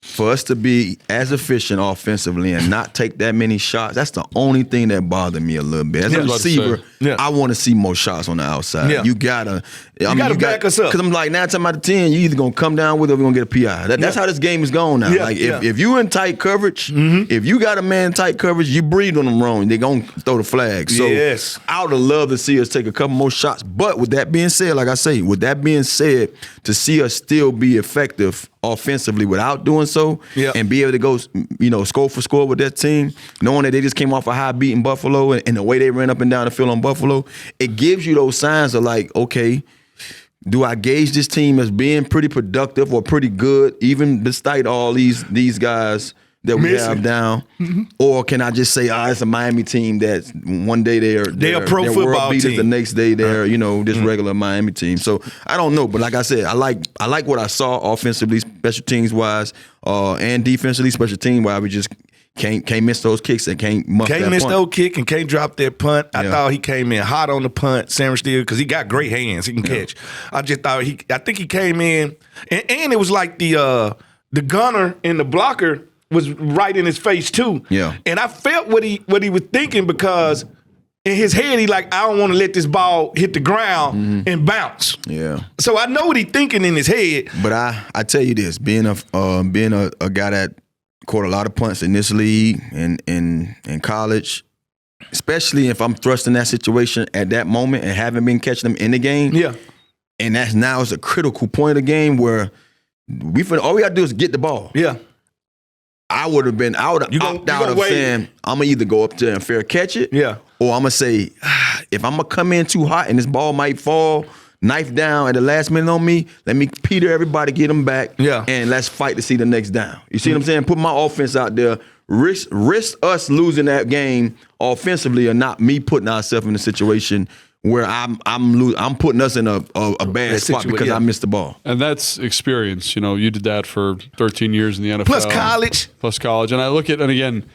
For us to be as efficient offensively and not take that many shots, that's the only thing that bothered me a little bit. As a receiver, I want to see more shots on the outside. Yeah. You gotta back us up. Because I'm like, 9 times out of 10, you either gonna come down with it or we're gonna get a PI. That's how this game is going now. Like if you in tight coverage, if you got a man in tight coverage, you breathe on them wrong. They're gonna throw the flag. So I would love to see us take a couple more shots. But with that being said, like I say, to see us still be effective offensively without doing so, and be able to go, score for score with that team, knowing that they just came off a high beat in Buffalo and the way they ran up and down the field on Buffalo, it gives you those signs of like, okay, do I gauge this team as being pretty productive or pretty good, even despite all these guys that we have down, or can I just say, it's a Miami team that one day they're a pro football world beaters, team. the next day they're this regular Miami team. So I don't know, but like I said, I like what I saw offensively, special teams wise, and defensively, special team wise. We just can't miss those kicks and can't muff that punt. Can't miss those kick and can't drop that punt. I thought he came in hot on the punt, Sam Steele, because he got great hands. He can catch. I just thought I think he came in, and it was like the gunner and the blocker was right in his face too. Yeah. And I felt what he was thinking, because in his head he like, I don't want to let this ball hit the ground and bounce. Yeah. So I know what he's thinking in his head. But I tell you this, being a guy that caught a lot of punts in this league and in college, especially if I'm thrust in that situation at that moment and haven't been catching them in the game. Yeah. And that's now is a critical point of the game where all we gotta do is get the ball. Yeah. I would have opted out of saying, I'm going to either go up there and fair catch it, or I'm going to say, if I'm going to come in too hot and this ball might fall, knife down at the last minute on me, let me peter everybody, get them back, and let's fight to see the next down. You see what I'm saying? Put my offense out there, risk us losing that game offensively, or not me putting ourselves in a situation where I'm putting us in a bad spot because I missed the ball. And that's experience. You did that for 13 years in the NFL. Plus college. And I look at, and again,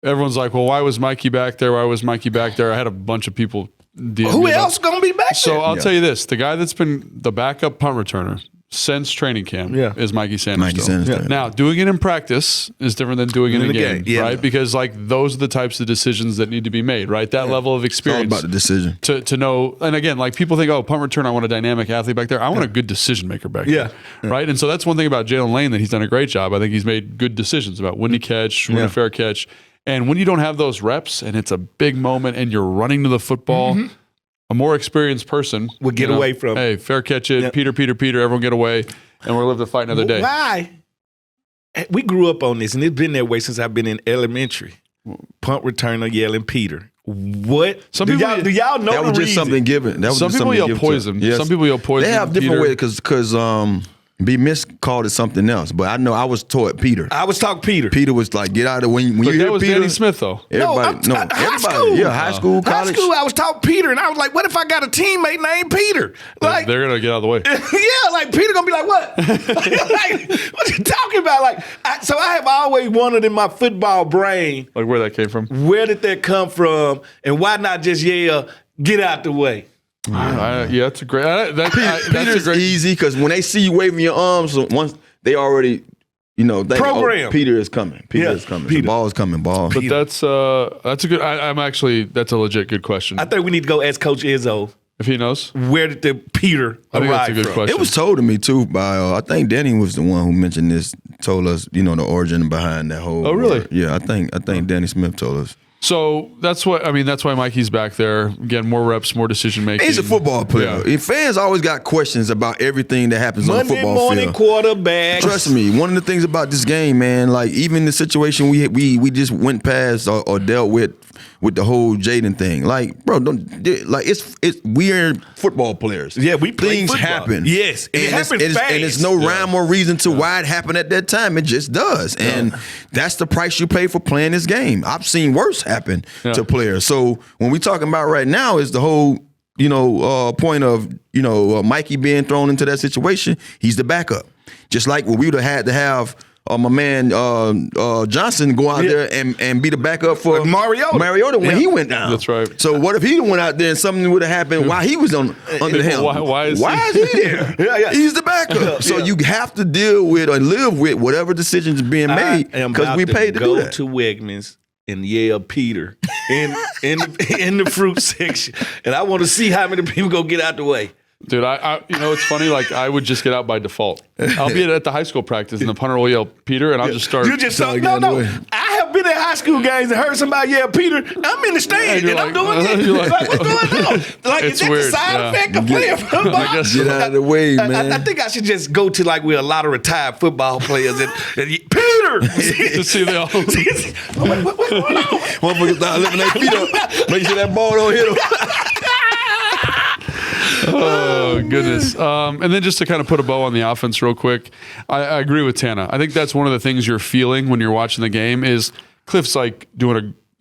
everyone's like, well, why was Mikey back there? I had a bunch of people. Who else going to be back there? So I'll tell you this. The guy that's been the backup punt returner since training camp is Mikey Sanders. Now, doing it in practice is different than doing it in a game, right? Because those are the types of decisions that need to be made, right? That level of experience. It's all about the decision. To know, and again, people think, punt return, I want a dynamic athlete back there. I want a good decision maker back there, right? And so that's one thing about Jalen Lane that he's done a great job. I think he's made good decisions about when to catch, when to fair catch. And when you don't have those reps and it's a big moment and you're running to the football, a more experienced person would get away from. Hey, fair catch it, Peter, everyone get away, and we'll live to fight another day. Why? We grew up on this, and it's been that way since I've been in elementary. Punt returner yelling Peter. What? Do y'all know that was just something given? Some people yell poison. Yes. Some people yell poison. They have different ways because B. Miss called it something else, but I know I was taught Peter. I was taught Peter. Peter was like, get out of when you hear was Peter. Danny Smith though. Everybody, high school. High school, college. High school, I was taught Peter, and I was like, what if I got a teammate named Peter? Like they're gonna get out of the way. Peter gonna be like, what? What you talking about? So I have always wondered in my football brain, where that came from. Where did that come from, and why not just yell, get out the way? That's a great. Peter's easy because when they see you waving your arms, once they already, program. Peter is coming. Peter is coming. The ball is coming. Ball. But that's a good. That's a legit good question. I think we need to go ask Coach Izzo if he knows. Where did the Peter I think that's a good from? question. It was told to me too by I think Danny was the one who mentioned this. Told us the origin behind that whole. Oh really? Word. Yeah, I think Danny Smith told us. So that's why Mikey's back there. Again, more reps, more decision making. He's a football player. Yeah. Fans always got questions about everything that happens on the football Monday field. morning quarterbacks. Trust me, one of the things about this game, man, even the situation we just went past or dealt with the whole Jaden thing. It's weird football players. Yeah, we play things football. Happen. Yes, and it happens fast. And there's no rhyme or reason to why it happened at that time. It just does, and that's the price you pay for playing this game. I've seen worse happen to players. So when we talking about right now is the whole point of Mikey being thrown into that situation. He's the backup. Just like when we would have had to have my man Johnson go out there and be the backup for Mariota when he went down. That's right. So what if he went out there and something would have happened while he was under the helm? Why is he there? He's the backup. So you have to deal with or live with whatever decisions being made because we paid to do that. Go to Wegmans and yell Peter in the fruit section, and I want to see how many people go get out the way. Dude, it's funny. Like I would just get out by default. I'll be at the high school practice, and the punter will yell Peter, and I'll just start. You just no. I have been at high school games and heard somebody yell Peter. I'm in the stand and I'm doing this. Like, what's going on? Like, is that the side effect of playing football? I guess get out of the way, man. I think I should just go to like where a lot of retired football players and Peter. To see they all. What's going on? Motherfuckers start lifting their feet up. Make sure that ball don't hit them. Oh, goodness. And then just to kind of put a bow on the offense real quick, I agree with Tana. I think that's one of the things you're feeling when you're watching the game is Cliff's like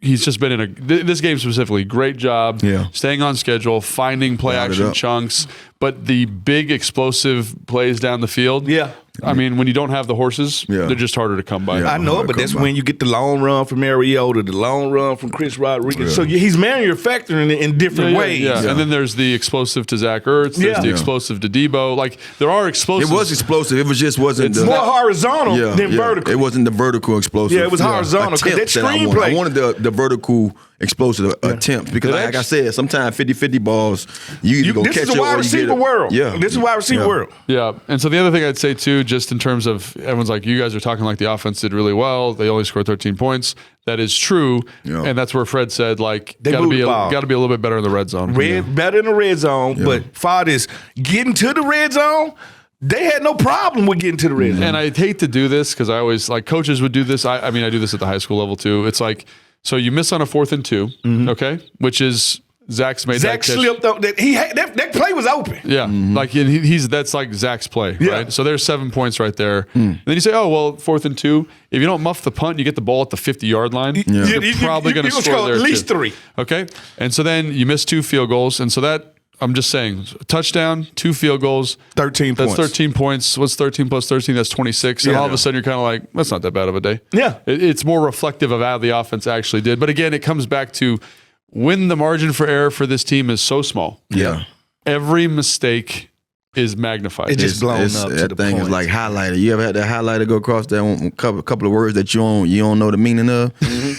he's just been in this game specifically, great job staying on schedule, finding play action chunks, but the big explosive plays down the field. Yeah. I mean, when you don't have the horses, they're just harder to come by. I know, but that's when you get the long run from Mariota, the long run from Chris Rodriguez. So he's manufacturing it in different ways. Yeah. And then there's the explosive to Zach Ertz. There's the explosive to Debo. Like, there are explosives. It was explosive. It was wasn't more horizontal than vertical. It wasn't the vertical explosive. Yeah, it was horizontal. Because that screenplay. I wanted the vertical explosive attempts because, like I said, sometimes 50-50 balls, you either go catch it or you get it. This is a wide receiver world. Yeah. This is a wide receiver world. Yeah. And so the other thing I'd say, too, just in terms of everyone's like, you guys are talking like the offense did really well. They only scored 13 points. That is true. Yeah. And that's where Fred said, like, got to be a little bit better in the red zone. Better in the red zone. But far as getting to the red zone, they had no problem with getting to the red zone. And I hate to do this because I always, like, coaches would do this. I mean, I do this at the high school level, too. It's like, so you miss on a 4th and 2, okay? Which is Zach's made that catch. Zach slipped up. That play was open. Yeah, like that's like Zach's play, right? So there's 7 points right there. Then you say, oh, well, 4th and 2. If you don't muff the punt, you get the ball at the 50-yard line. You're probably going to score there at least 3. Okay, and so then you miss 2 field goals, and so that I'm just saying, touchdown, 2 field goals, 13 points. That's 13 points. What's 13 plus 13? That's 26. And all of a sudden, you're kind of like, that's not that bad of a day. Yeah. It's more reflective of how the offense actually did. But again, it comes back to when the margin for error for this team is so small. Yeah. Every mistake is magnified. It's just blown up. That thing is like highlighter. You ever had that highlighter go across that one, couple of words that you don't know the meaning of?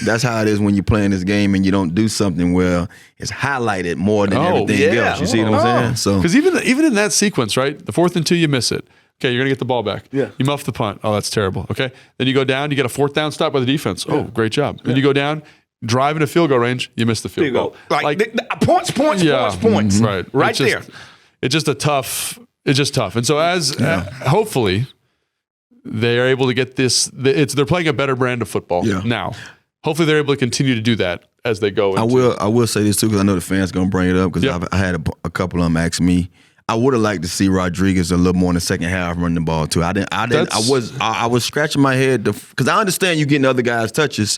That's how it is when you're playing this game and you don't do something where it's highlighted more than everything else. You see what I'm saying? So because even in that sequence, right? The 4th and 2, you miss it. Okay, you're going to get the ball back. Yeah. You muff the punt. Oh, that's terrible. Okay. Then you go down, you get a 4th down stop by the defense. Oh, great job. Then you go down, drive into field goal range, you miss the field goal. Like points. Right there. It's just tough. And so hopefully they are able to get this. They're playing a better brand of football now. Hopefully they're able to continue to do that as they go. I will say this too because I know the fans going to bring it up because I had a couple of them ask me. I would have liked to see Rodriguez a little more in the second half running the ball too. I was scratching my head because I understand you getting other guys touches.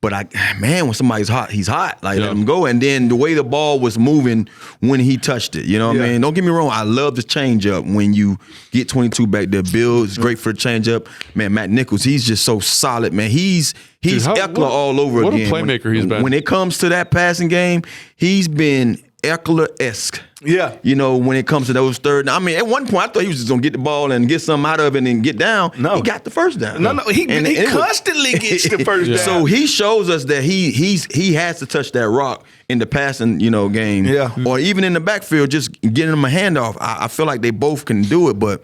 But when somebody's hot, he's hot. Like, let him go. And then the way the ball was moving when he touched it, you know what I mean? Don't get me wrong. I love the changeup when you get 22 back there. Bill is great for the changeup. Man, Matt Nichols, he's just so solid, man. He's Eckler all over again. What a playmaker he's been. When it comes to that passing game, he's been Eckler-esque. Yeah. You know, when it comes to those third. I mean, at one point, I thought he was just going to get the ball and get something out of it and get down. No. He got the first down. No. He constantly gets the first down. So he shows us that he has to touch that rock in the passing, game. Yeah. Or even in the backfield, just getting him a handoff. I feel like they both can do it, but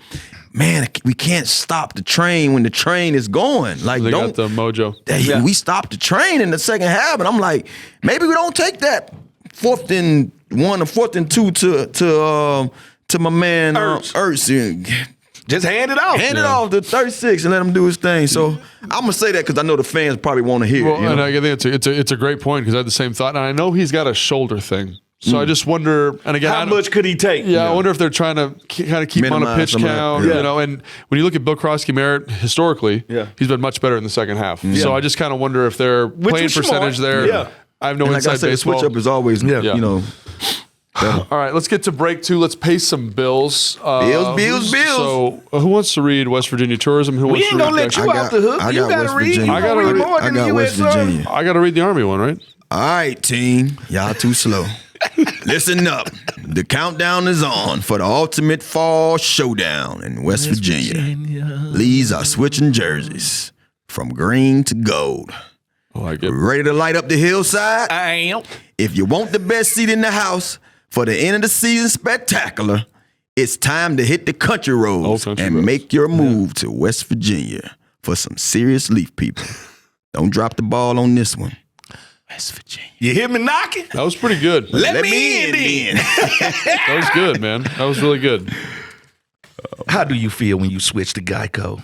man, we can't stop the train when the train is going. Like, they got the mojo. We stopped the train in the second half, and I'm like, maybe we don't take that 4th and 1 or 4th and 2 to my man Ertz. Just hand it off. Hand it off to 36 and let him do his thing. So I'm gonna say that because I know the fans probably want to hear it. And I think it's a great point because I had the same thought, and I know he's got a shoulder thing. So I just wonder, and again, how much could he take? Yeah, I wonder if they're trying to kind of keep him on a pitch count, and when you look at Bill Krosky-Merritt historically, he's been much better in the second half. So I just kind of wonder if they're playing percentage there. Yeah. I have no inside baseball. The switch up is always, All right, let's get to break 2. Let's pay some bills. Bills. So, who wants to read West Virginia Tourism? Who We wants ain't to gonna read let you off the hook. I You got gotta West read. Virginia. You I gotta gonna read read- more I than got the West U.S. Virginia. I got to read the Army one, right? All right, team. Y'all too slow. Listen up. The countdown is on for the ultimate fall showdown in West Virginia. Lees are switching jerseys from green to gold. I like it. Ready to light up the hillside? I am. If you want the best seat in the house for the end of the season spectacular, it's time to hit the country roads country and roads. make your move to West Virginia for some serious Leaf people. Don't drop the ball on this one. West Virginia. You hear me knocking? That was pretty good. Let me in then. That was good, man. That was really good. How do you feel when you switch to Geico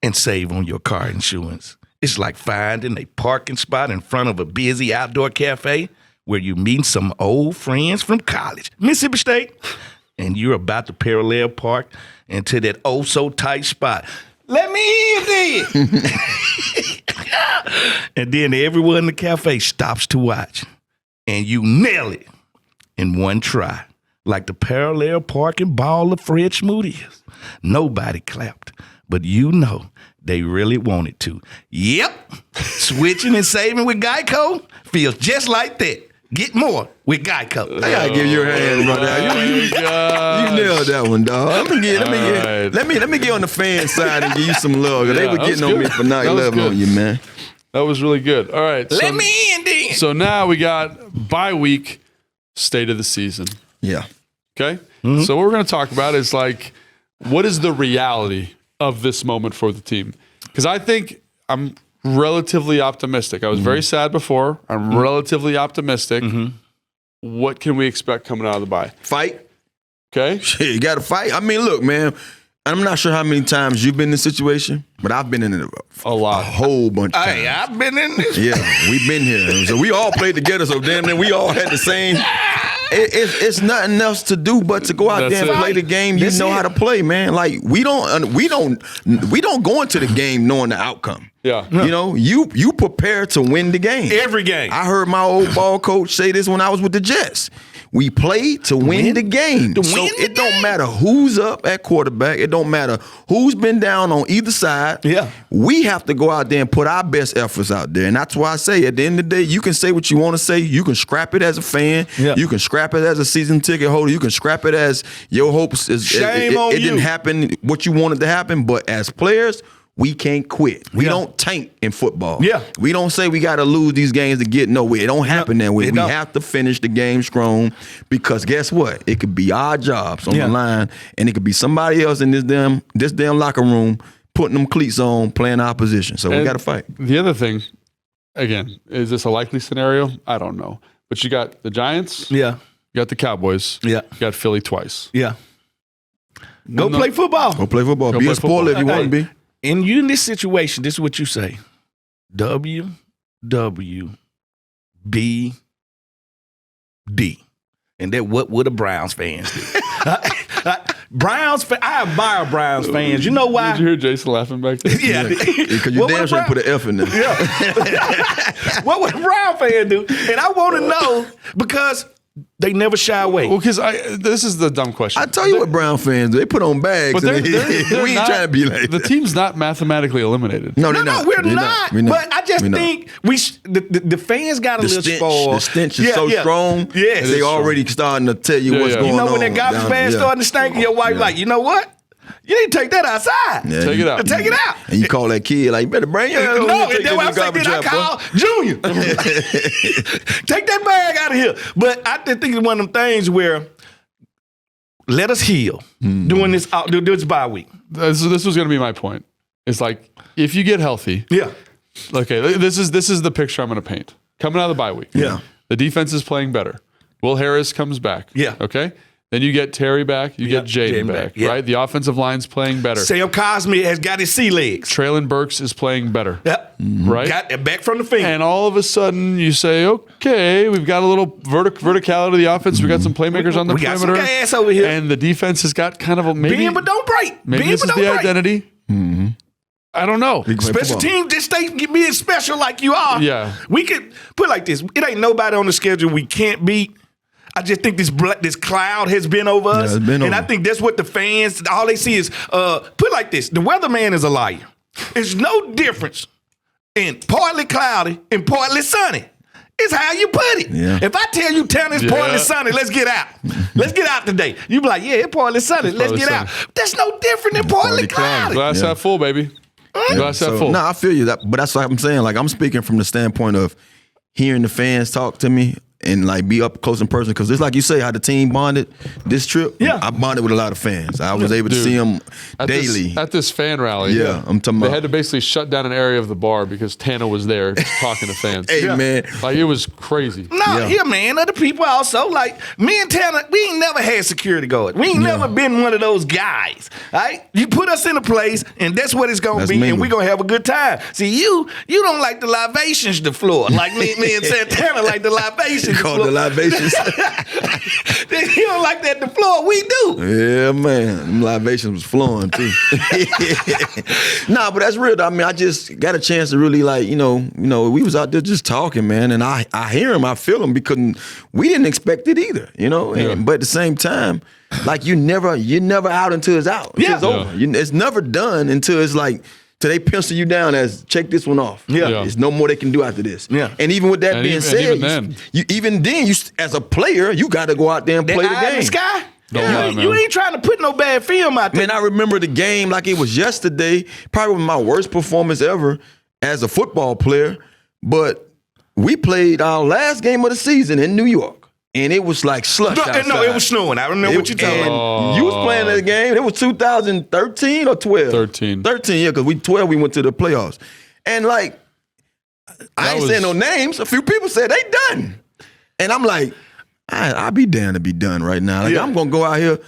and save on your car insurance? It's like finding a parking spot in front of a busy outdoor cafe where you meet some old friends from college, Mississippi State, and you're about to parallel park into that oh-so-tight spot. Let me in then. And then everyone in the cafe stops to watch, and you nail it in one try, like the parallel parking ball of Fred Smoot is. Nobody clapped, but you know they really wanted to. Yep, switching and saving with Geico feels just like that. Get more with Geico. I gotta give you a hand, brother. You nailed that one, dog. Let me get on the fan side and give you some love. They were that was getting on me good. for not That was loving good. on you, man. That was really good. All right. Let me in then. So now we got bye week state of the season. Yeah. Okay. So what we're going to talk about is like, what is the reality of this moment for the team? Because I think I'm relatively optimistic. I was very sad before. I'm relatively optimistic. What can we expect coming out of the bye? Fight. Okay. Shit, you gotta fight. I mean, look, man. I'm not sure how many times you've been in this situation, but I've been in it A lot. a whole bunch of times. Hey, I've been in this. Yeah, we've been here. So we all played together. So damn near we all had the same. It's nothing else to do but to go out That's there and it. play the game you know how to play, man. Like we don't go into the game knowing the outcome. Yeah. You know, you prepare to win the game. Every game. I heard my old ball coach say this when I was with the Jets. We play to win the game. So it don't matter who's up at quarterback. It don't matter who's been down on either side. Yeah. We have to go out there and put our best efforts out there. And that's why I say at the end of the day, you can say what you want to say. You can scrap it as a fan. Yeah. You can scrap it as a season ticket holder. You can scrap it as your hopes. Shame on it didn't you. happen what you wanted to happen. But as players, we can't quit. We don't tank in football. Yeah. We don't say we got to lose these games to get nowhere. It don't happen that way. it We don't. have to finish the game strong because guess what? It could be our jobs on the line, and it could be somebody else in this damn locker room putting them cleats on, playing our position. So we And got to fight. The other thing, again, is this a likely scenario? I don't know. But you got the Giants. Yeah. You got the Cowboys. Yeah. You got Philly twice. Yeah. Go play football. Go play football. Go Be play a spoiler if you want to be. And you in this situation, this is what you say. WWBD. And that what would the Browns fans do? I admire Browns fans. You know why? Did you hear Jason laughing back there? Yeah. Because you What damn would sure the put an F in there. What would a Brown fan do? And I want to know because they never shy away. Well, because this is the dumb question. I tell you what Brown fans do. They put on bags. But and they're we ain't not- trying to be like the that. team's not mathematically eliminated. No, No, they're not. we're They're not. We're But I just We're not. think the fans got a The little stench, spoiled. the stench is so strong. Yes. They is already starting to tell you Yeah, what's yeah. going You on. know when that garbage down- bag yeah. starting to stink, your wife like, you know what? You need to take that outside. Yeah, Take it out. Take it out. And you call that kid like, you better bring your No, take and then what I'm saying, then I call Junior. Take that bag out of here. But I think it's one of them things where let us heal during this bye week. This was going to be my point. It's like, if you get healthy, Yeah. okay, this is the picture I'm going to paint. Coming out of the bye week. Yeah. The defense is playing better. Will Harris comes back. Yeah. Okay. Then you get Terry back. You get Jaden back. Yeah. Right. The offensive line's playing better. Sam Cosme has got his sea legs. Traylon Burks is playing better. Yep. Right. Got it back from the finger. And all of a sudden, you say, okay, we've got a little verticality to the offense. We got some playmakers on the We got some perimeter. gas over here. And the defense has got kind of a maybe. Bend but don't break. Maybe Bend this but is don't the break. identity. I don't know. Special teams, just stay being special like you are. Yeah. We could put it like this. It ain't nobody on the schedule we can't beat. I just think this cloud has been over us. it's been and over. I think that's what the fans, all they see is, put it like this, the weatherman is a liar. There's no difference in partly cloudy and partly sunny. It's how you put it. Yeah. If I tell you town is partly sunny, let's get out. Let's get out today. You be like, yeah, it's partly sunny. Let's get out. That's no different than partly cloudy. Glass half full, baby. Glass half full. No, I feel you. But that's what I'm saying. Like, I'm speaking from the standpoint of hearing the fans talk to me and like be up close in person. Because it's like you say, how the team bonded this trip. Yeah. I bonded with a lot of fans. I was able to see them daily. At this fan rally. Yeah, I'm talking They about. had to basically shut down an area of the bar because Tana was there talking to fans. Hey, man. Like, it was crazy. No, yeah, man. Other people also, like me and Tanner, we ain't never had security guards. We ain't never been one of those guys. Right? You put us in a place, and that's what it's gonna be, mingle. and we gonna have a good time. See, you don't like the libations the floor. Like me and Santana like the libations the Called floor. the libations. You don't like that the floor. We do. Yeah, man. Them libations was flowing too. Nah, but that's real though. I mean, I just got a chance to really like, we was out there just talking, man. And I hear him, I feel him because we didn't expect it either, But at the same time, like you never out until it's out. Until it's over. It's never done until it's like, till they pencil you down as check this one off. Yeah. There's no more they can do after this. Yeah. And even with that being said, even then. you as a player, you got to go out there and play the eye in game. the sky. Don't lie, You man. ain't trying to put no bad film out there. Man, I remember the game like it was yesterday. Probably my worst performance ever as a football player. But we played our last game of the season in New York. And it was like slush outside. No, it was snowing. I remember what you're talking about. You was playing that game. It was 2013 or 12? 13. 13, yeah, because we went to the playoffs. And like, I ain't saying no names. A few people said they done. And I'm like, I'll be damned to be done right now. Like, I'm going to go out here,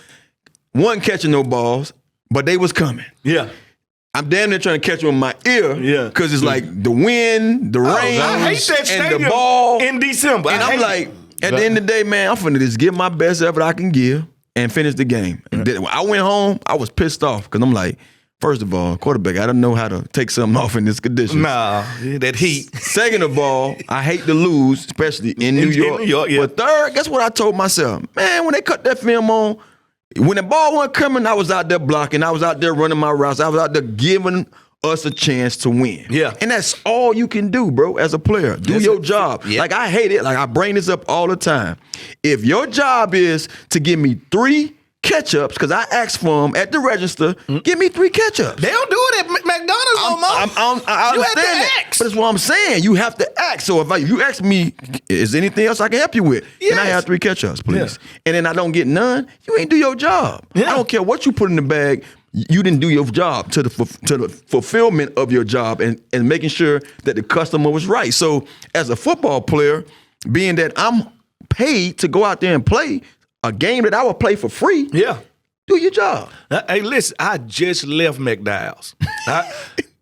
one catching no balls, but they was coming. Yeah. I'm damn near trying to catch them in my ear. Yeah. Because it's like the wind, the rain, I hate that and stadium the ball. in December. And I'm like, at the end of the day, man, I'm finna just give my best effort I can give and finish the game. And then when I went home, I was pissed off because I'm like, first of all, quarterback, I don't know how to take something off in this condition. Nah, that heat. Second of all, I hate to lose, especially in New York. Yeah. But third, guess what I told myself? Man, when they cut that film on, when the ball wasn't coming, I was out there blocking. I was out there running my routes. I was out there giving us a chance to win. Yeah. And that's all you can do, bro, as a player. Do your job. Yeah. Like, I hate it. Like, I bring this up all the time. If your job is to give me 3 ketchups, because I asked for them at the register, give me 3 ketchups. They don't do it at McDonald's no more. I You understand have to that. ask. But that's what I'm saying. You have to ask. So if you ask me, is there anything else I can help you with? Can I Yes. have 3 ketchups, please? Yeah. And then I don't get none, you ain't do your job. Yeah. I don't care what you put in the bag. You didn't do your job to the fulfillment of your job and making sure that the customer was right. So as a football player, being that I'm paid to go out there and play a game that I would play for free, Yeah. do your job. Hey, listen, I just left McDowell's.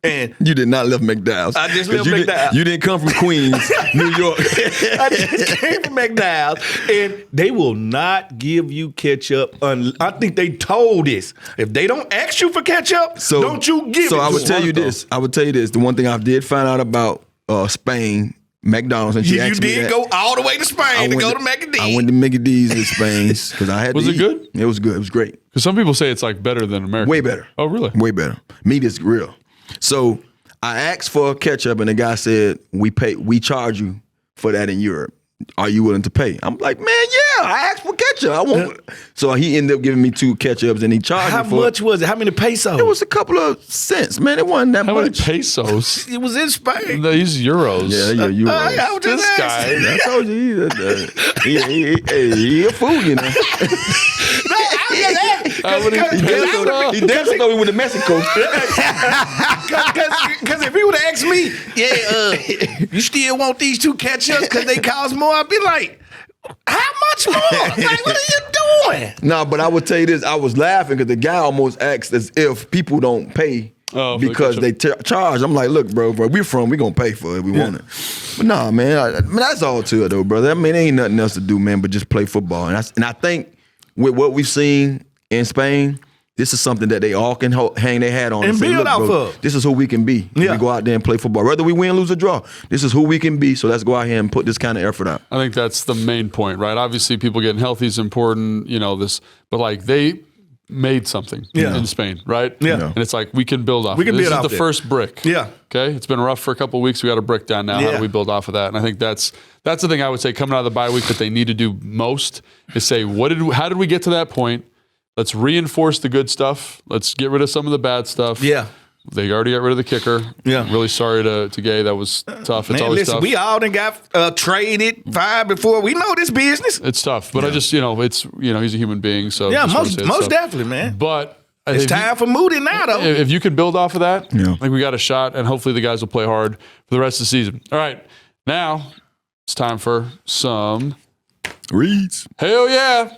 And You did not left McDowell's. I just 'Cause left McDowell's. You didn't come from Queens, New York. I just came from McDowell's, and they will not give you ketchup. I think they told this. If they don't ask you for ketchup, don't you give it. So I would to tell them. you this. I would tell you this. The one thing I did find out about Spain, McDonald's, and she You asked me did that. go all the way to Spain to go to Mickey D's. I went to Mickey D's in Spain because I had Was to it eat. good? It was good. It was great. Because some people say it's like better than American. Way better. Oh, really? Way better. Meat is real. So I asked for ketchup, and the guy said, we charge you for that in Europe. Are you willing to pay? I'm like, man, yeah, I asked for ketchup. I want. So he ended up giving me 2 ketchups, and he charged How me for much was it? How many pesos? it. was a couple of cents, man. It wasn't that How many much. pesos? It was in Spain. These euros. Yeah, you. I was just This asking. guy. I told you he a fool, you know. He definitely thought we went to Mexico. Because if he would have asked me, you still want these 2 ketchups because they cost more, I'd be like, how much more? Like, what are you doing? No, but I would tell you this. I was laughing because the guy almost asked as if people don't pay Oh, for the because they charge. I'm like, look, bro, we're going to pay for it if we want it. But nah, man, that's all to it, though, brother. I mean, there ain't nothing else to do, man, but just play football. And I think with what we've seen in Spain, this is something that they all can hang their hat on And say, build look, off bro, of. this is who we can be. Yeah. We go out there and play football. Whether we win, lose, or draw, this is who we can be. So let's go out here and put this kind of effort out. I think that's the main point, right? Obviously, people getting healthy is important, but like they made something in Spain, right? Yeah. And it's like we can build off. We can this build is off the that. first brick. Yeah. Okay. It's been rough for a couple of weeks. We got a brick down now. How Yeah. do we build off of that? And I think that's the thing I would say coming out of the bye week that they need to do most is say, how did we get to that point? Let's reinforce the good stuff. Let's get rid of some of the bad stuff. Yeah. They already got rid of the kicker. Yeah. Really sorry to Gay. That was tough. It's Man, always listen, tough. we all done got traded, fired before. We know this business. It's tough. But I just, it's, he's a human being. So Yeah, just wanna say it's most tough. definitely, man. But It's time for Moody now, though. if you can build off of that, Yeah. I think we got a shot, and hopefully the guys will play hard for the rest of the season. All right, now it's time for some Reads. hell yeah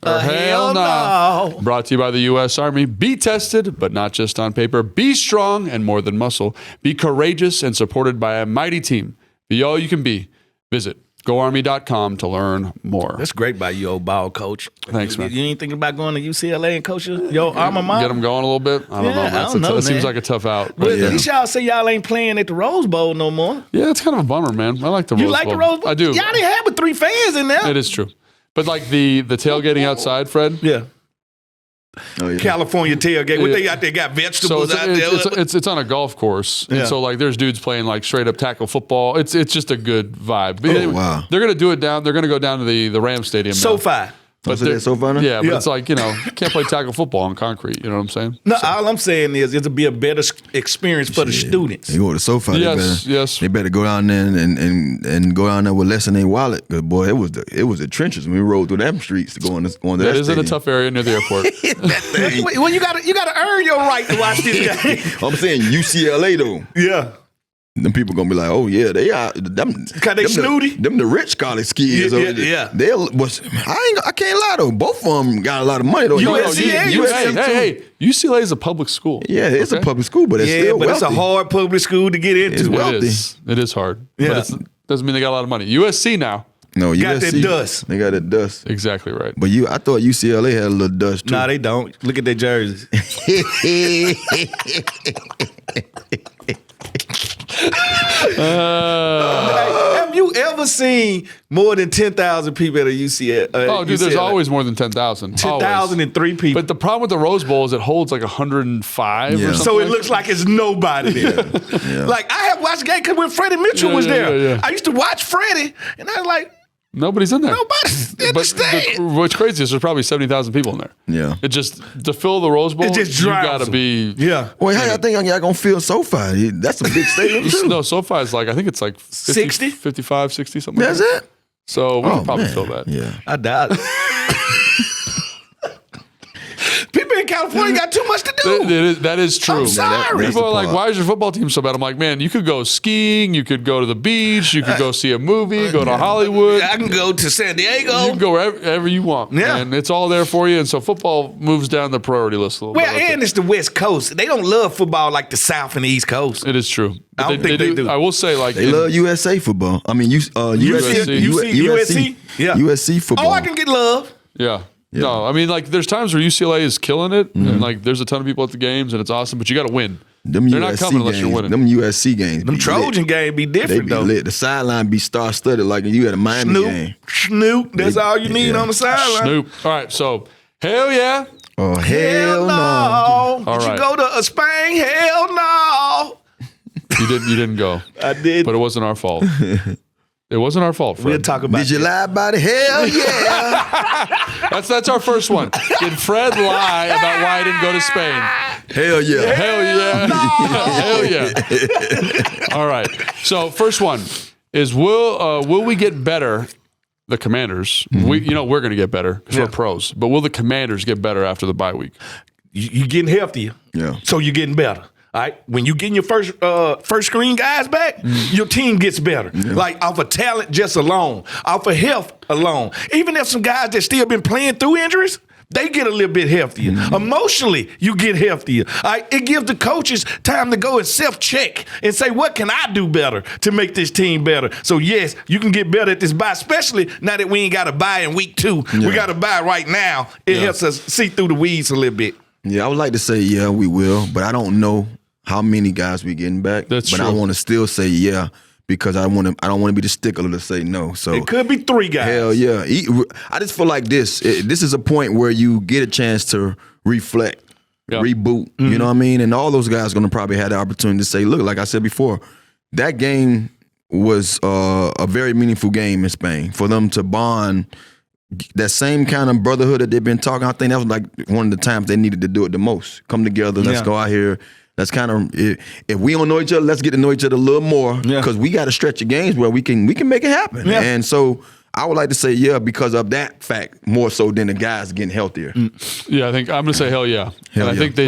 or hell nah. no. Brought to you by the U.S. Army. Be tested, but not just on paper. Be strong and more than muscle. Be courageous and supported by a mighty team. Be all you can be. Visit GoArmy.com to learn more. That's great by you, old ball coach. Thanks, man. You ain't thinking about going to UCLA and coach your alma mater? Get them going a little bit. I don't know. Yeah, Man. I don't know, It seems man. like a tough out. But But at least y'all say y'all ain't playing at the Rose Bowl no more. yeah, it's kind of a bummer, man. I like the You Rose like Bowl. the Rose Bowl? I do. Y'all didn't have but 3 fans in there. It is true. But like the tailgating outside, Fred. Yeah. Oh, yeah. California tailgate. What Yeah. they out there got So vegetables out there? it's on a golf course, Yeah. and so like there's dudes playing like straight up tackle football. It's just a good vibe. But wow. They're gonna do it down. They're gonna go down to the Rams Stadium. now. SoFi. So they're- that's so fun. Yeah, but Yeah. it's like you can't play tackle football on concrete. You know what I'm saying? No, all I'm saying is it'll be a better experience for the students. They go to SoFi. Yes, they better, yes. They better go down there and go down there with less in their wallet. Cause boy, it was the trenches when we rode through them streets to go on to That that is in a stadium. tough area near the airport. Well, you gotta earn your right to watch this game. I'm saying UCLA though. Yeah. Them people gonna be like, oh yeah, they are them. 'Cause they snooty? Them the rich college kids. Yeah, over there. yeah. They was. I can't lie though. Both of them got a lot of money though. USC and USC hey, UCLA is a public school. Yeah, it's Okay? a public school, but it's Yeah, still but wealthy. it's a hard public school to get into. It's wealthy. It is hard. Yeah. But it doesn't mean they got a lot of money. USC now. No, Got that USC, dust. They got that dust. Exactly right. But I thought UCLA had a little dust too. Nah, they don't. Look at their jerseys. Have you ever seen more than 10,000 people at a UCLA? Oh, dude, there's always more than 10,000. 10,003 people. But the problem with the Rose Bowl is it holds like 105 Yeah. or something. So it like looks like it's nobody there. Like I have watched games because when Freddie Mitchell was there, I used to watch Freddie, and I was like, nobody's in there. nobody's in the But stand. what's crazy is there's probably 70,000 people in there. Yeah. It just, to fill the Rose Bowl, It just you drowns got to them. be. Yeah. Well, how y'all think y'all gonna feel SoFi? That's a big stadium too. No, SoFi is like, I think it's like 50, 60? 55, 60, something That's like that. it. So we Oh can probably man. fill that. Yeah. I doubt it. People in California got too much to do. That is true. I'm sorry. That's People the are like, part. why is your football team so bad? I'm like, man, you could go skiing, you could go to the beach, you could go see a movie, go to Hollywood. I can go to San Diego. You can go wherever you want. Yeah. And it's all there for you. And so football moves down the priority list a little Well, bit. and it's the West Coast. They don't love football like the South and the East Coast. It is true. But I don't think they do. I will say, like, They love USA football. I mean, USC? Yeah. USC football. Oh, I can get love. yeah. No, I mean, like, there's times where UCLA is killing it, and like, there's a ton of people at the games, and it's awesome. But you got to win. Them They're USC not coming unless games, you're winning. Them USC games. Them be Trojan lit. game be They different be though. lit. The sideline be star studded like you at a Miami game. Snoop. That's all you need Yeah. on the sideline. Snoop. All right, so hell yeah. Oh Hell no. All Did you right. go to Spain? Hell no. You didn't go, I did. but it wasn't our fault. It wasn't our fault, Fred. We'll talk about Did you lie about it? Hell yeah. That's our first one. Did Fred lie about why he didn't go to Spain? Hell yeah. Hell yeah. Hell yeah. All right. So first one is will we get better? The Commanders. We're going to get better because we're pros. But will the Commanders get better after the bye week? You're getting healthier. Yeah. So you're getting better. All right. When you getting your first screen guys back, your team gets better. Like off of talent just alone, off of health alone. Even if some guys that still been playing through injuries, they get a little bit healthier. Emotionally, you get healthier. All right? It gives the coaches time to go and self-check and say, what can I do better to make this team better? So, yes, you can get better at this bye, especially now that we ain't got to buy in week 2. We got to buy right now. It helps us see through the weeds a little bit. Yeah, I would like to say yeah, we will, but I don't know how many guys we getting back. That's but true. I want to still say yeah because I don't want to be the stickler to say no. So It could be 3 guys. hell yeah. I just feel like this is a point where you get a chance to reflect, reboot. You know what I mean? And all those guys are going to probably have the opportunity to say, look, like I said before, that game was a very meaningful game in Spain for them to bond. That same kind of brotherhood that they've been talking, I think that was like one of the times they needed to do it the most. Come together, let's go out here. Let's kind of, if we don't know each other, let's get to know each other a little more because we got to stretch the games where we can make it happen. Yeah. And so I would like to say yeah because of that fact more so than the guys getting healthier. Yeah, I think I'm going to say hell yeah. I think they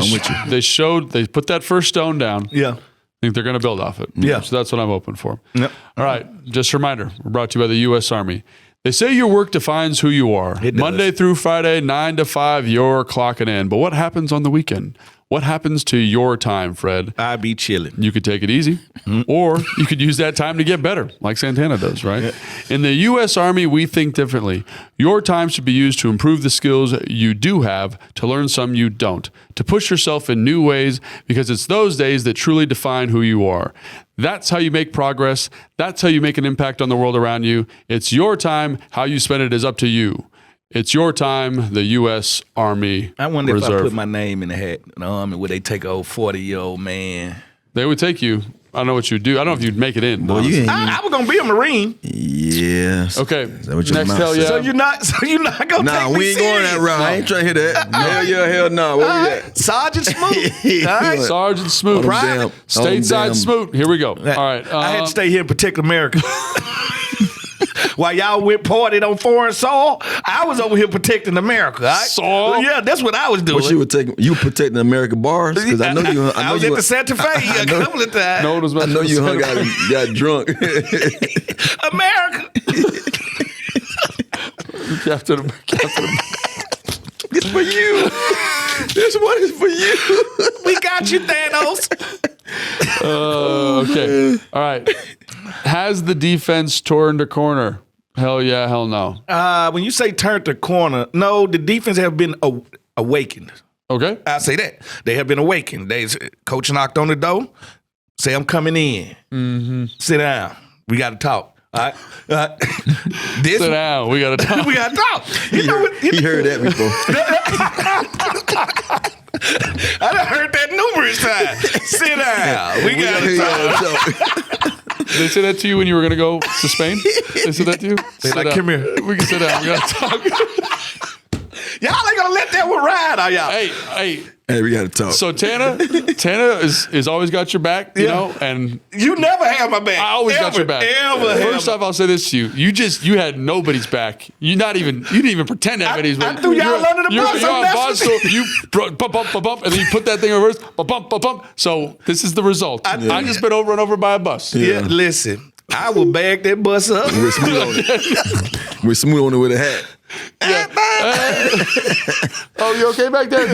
put that first stone down. Yeah. I think they're going to build off it. Yeah. So that's what I'm hoping for. Yep. All right. Just a reminder, we're brought to you by the U.S. Army. They say your work defines who you are. It does. Monday through Friday, 9 to 5, you're clocking in. But what happens on the weekend? What happens to your time, Fred? I be chilling. You could take it easy, or you could use that time to get better, like Santana does, right? Yeah. In the U.S. Army, we think differently. Your time should be used to improve the skills you do have, to learn some you don't, to push yourself in new ways, because it's those days that truly define who you are. That's how you make progress. That's how you make an impact on the world around you. It's your time. How you spend it is up to you. It's your time, the U.S. Army I wonder Reserve. if I put my name in the hat in the Army, would they take an old 40-year-old man? They would take you. I don't know what you'd do. I don't know if you'd make it in. Well, I was gonna be a Marine. Yes. Okay. Is that what your Next mouth hell said? yeah. So you're not gonna Nah, take me we ain't going that serious. route. I ain't trying to hear that. Hell yeah, hell no. Where we at? Sergeant Smoot. All right. Sergeant Smoot. Oh, damn. Stateside Smoot. Here we go. All right. I had to stay here and protect America. While y'all went partied on foreign soil, I was over here protecting America. All right? Soil? Yeah, that's what I was doing. What you were taking? You protecting American bars? Because I know you. I was at the Santa Fe a couple of times. No one was I know you hung out and got drunk. America. Captain. It's for you. This one is for you. We got you, Thanos. Okay. All right. Has the defense turned a corner? Hell yeah, hell no. When you say turned the corner, no, the defense have been awakened. Okay. I say that. They have been awakened. Coach knocked on the door, say, I'm coming in. Mm-hmm. Sit down. We got to talk. All right. Sit down. We got to talk. We got to talk. He heard that before. I done heard that numerous times. Sit down. We got to talk. They said that to you when you were going to go to Spain? They said that to you? They like, come here. We can sit down. We got to talk. Y'all ain't going to let that one ride, are y'all? Hey, we got to talk. So Tana is always got your back, you know, and you never have my back. I always got your back. First off, I'll say this to you: you had nobody's back. You didn't even pretend to have anybody's back. I threw y'all under the bus. You're on bus, so you bump, and then you put that thing in reverse, bump. So this is the result. I just been run over by a bus. Yeah, listen, I will bag that bus up. We're smooth on it. We're smooth on it with a hat. Oh, you okay back there?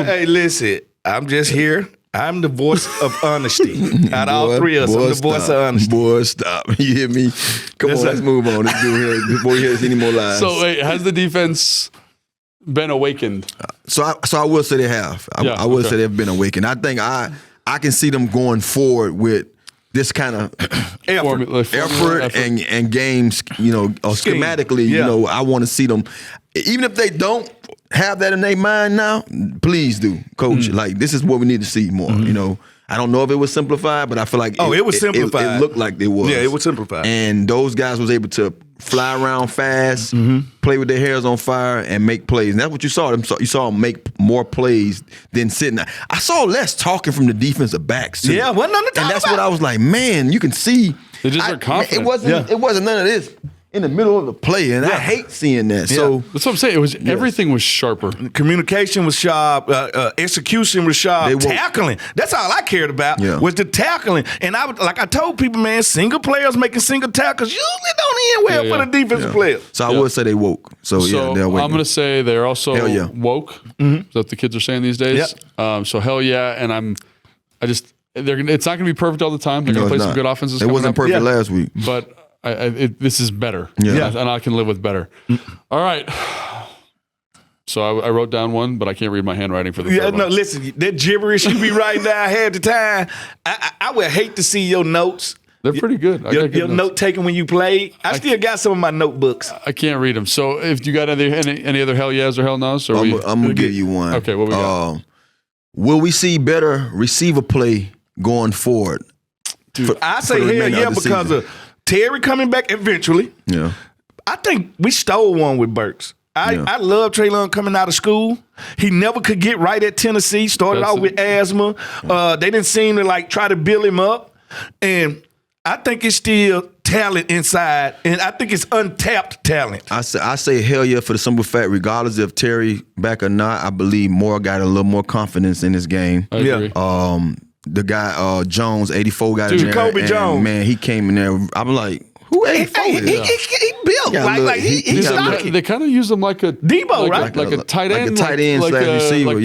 Hey, listen, I'm just here. I'm the voice of honesty. Out of all three of us, I'm the voice of honesty. Boy, stop. You hear me? Come on, let's move on. Let's do here before he has any more lies. So, wait, has the defense been awakened? So I will say they have. I will say they've been awakened. I think I can see them going forward with this kind of effort and games, schematically, I want to see them. Even if they don't have that in their mind now, please do, Coach. Like, this is what we need to see more, I don't know if it was simplified, but I feel like it was simplified. It looked like it was. Yeah, it was simplified. And those guys was able to fly around fast, play with their hairs on fire, and make plays. And that's what you saw. You saw them make more plays than sitting. I saw less talking from the defensive backs too. Yeah, wasn't none to talk And that's about. what I was like, man, you can see. They just are confident. It wasn't none of this in the middle of the play, and I hate seeing that. So that's what I'm saying. Everything was sharper. Communication was sharp. Execution was sharp. Tackling. That's all I cared about was the tackling. And I told people, man, single players making single tackles usually don't end well for the defensive players. So I would say they woke. So they're I'm going to say they're also woke. Is that what the kids are saying these days? Yep. So hell yeah, and it's not going to be perfect all the time. They're going to play some good offenses. It wasn't perfect last week, but this is better. Yeah. And I can live with better. All right. So I wrote down one, but I can't read my handwriting for the third one. Listen, that gibberish you be writing down half the time, I would hate to see your notes. They're pretty good. Your note taking when you play. I still got some of my notebooks. I can't read them. So if you got any other hell yeahs or hell no's? I'm going to give you one. Okay, what we got? Will we see better receiver play going forward? Dude, I say hell yeah because of Terry coming back eventually. Yeah. I think we stole one with Burks. I love Treylon coming out of school. He never could get right at Tennessee. Started out with asthma. They didn't seem to try to build him up. And I think it's still talent inside, and I think it's untapped talent. I say hell yeah for the simple fact, regardless if Terry back or not, I believe Moore got a little more confidence in his game. I agree. The guy Jones, 84, got in there. Kobe Jones. Man, he came in there. I'm like, who 84? He built he's stocky. They kind of use him like a Debo, right? Like a tight end, like a tight end slash receiver,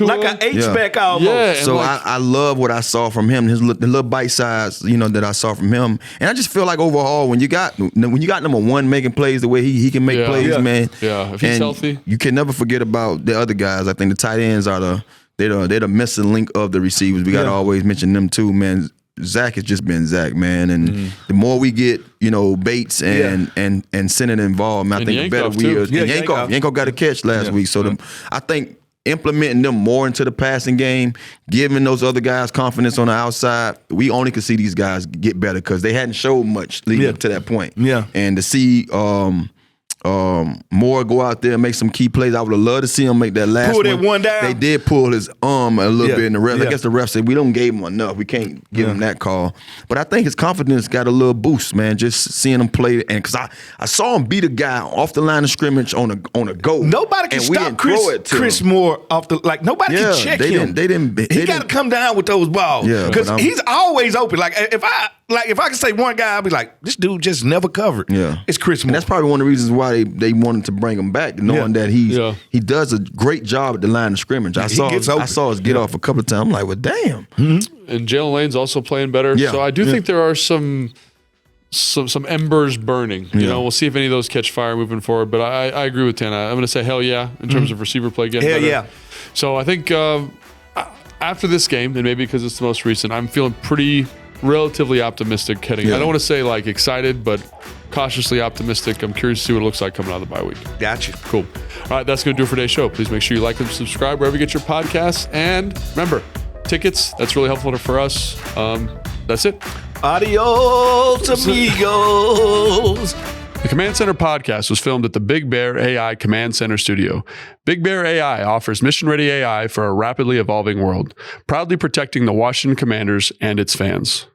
like an H-back almost. Yeah, so I love what I saw from him. The little bite size, that I saw from him, and I just feel like overall, when you got number one making plays the way he can make plays, man. Yeah, if he's healthy, you can never forget about the other guys. I think the tight ends are they're the missing link of the receivers. We got to always mention them too, man. Zach has just been Zach, man, and the more we get, Bates and Senate involved, man, I think the better we are. Yankov got a catch last week, so I think implementing them more into the passing game, giving those other guys confidence on the outside, we only could see these guys get better because they hadn't showed much leading up to that point. Yeah, and to see Moore go out there and make some key plays. I would have loved to see him make that last pull that one down. They did pull his arm a little bit in the ref. I guess the ref said we don't gave him enough. We can't give him that call. But I think his confidence got a little boost, man. Just seeing him play, and because I saw him beat a guy off the line of scrimmage on a goal. Nobody can stop Chris Moore off the nobody can check him. He got to come down with those balls because he's always open. Like if I can say one guy, I'll be like, this dude just never covered. Yeah, it's Chris Moore. And that's probably one of the reasons why they wanted to bring him back, knowing that he does a great job at the line of scrimmage. I saw us get off a couple of times. I'm like, well, damn. Mm-hmm. And Jalen Lane's also playing better. Yeah. So I do think there are some embers burning. We'll see if any of those catch fire moving forward. But I agree with Tana. I'm going to say hell yeah in terms of receiver play getting better. Yeah. So I think after this game, and maybe because it's the most recent, I'm feeling relatively optimistic heading. I don't want to say excited, but cautiously optimistic. I'm curious to see what it looks like coming out of the bye week. Gotcha. Cool. All right, that's going to do it for today's show. Please make sure you like and subscribe wherever you get your podcasts. And remember, tickets, that's really helpful for us. That's it. Adios, amigos. The Command Center podcast was filmed at the Big Bear AI Command Center studio. Big Bear AI offers mission-ready AI for a rapidly evolving world, proudly protecting the Washington Commanders and its fans.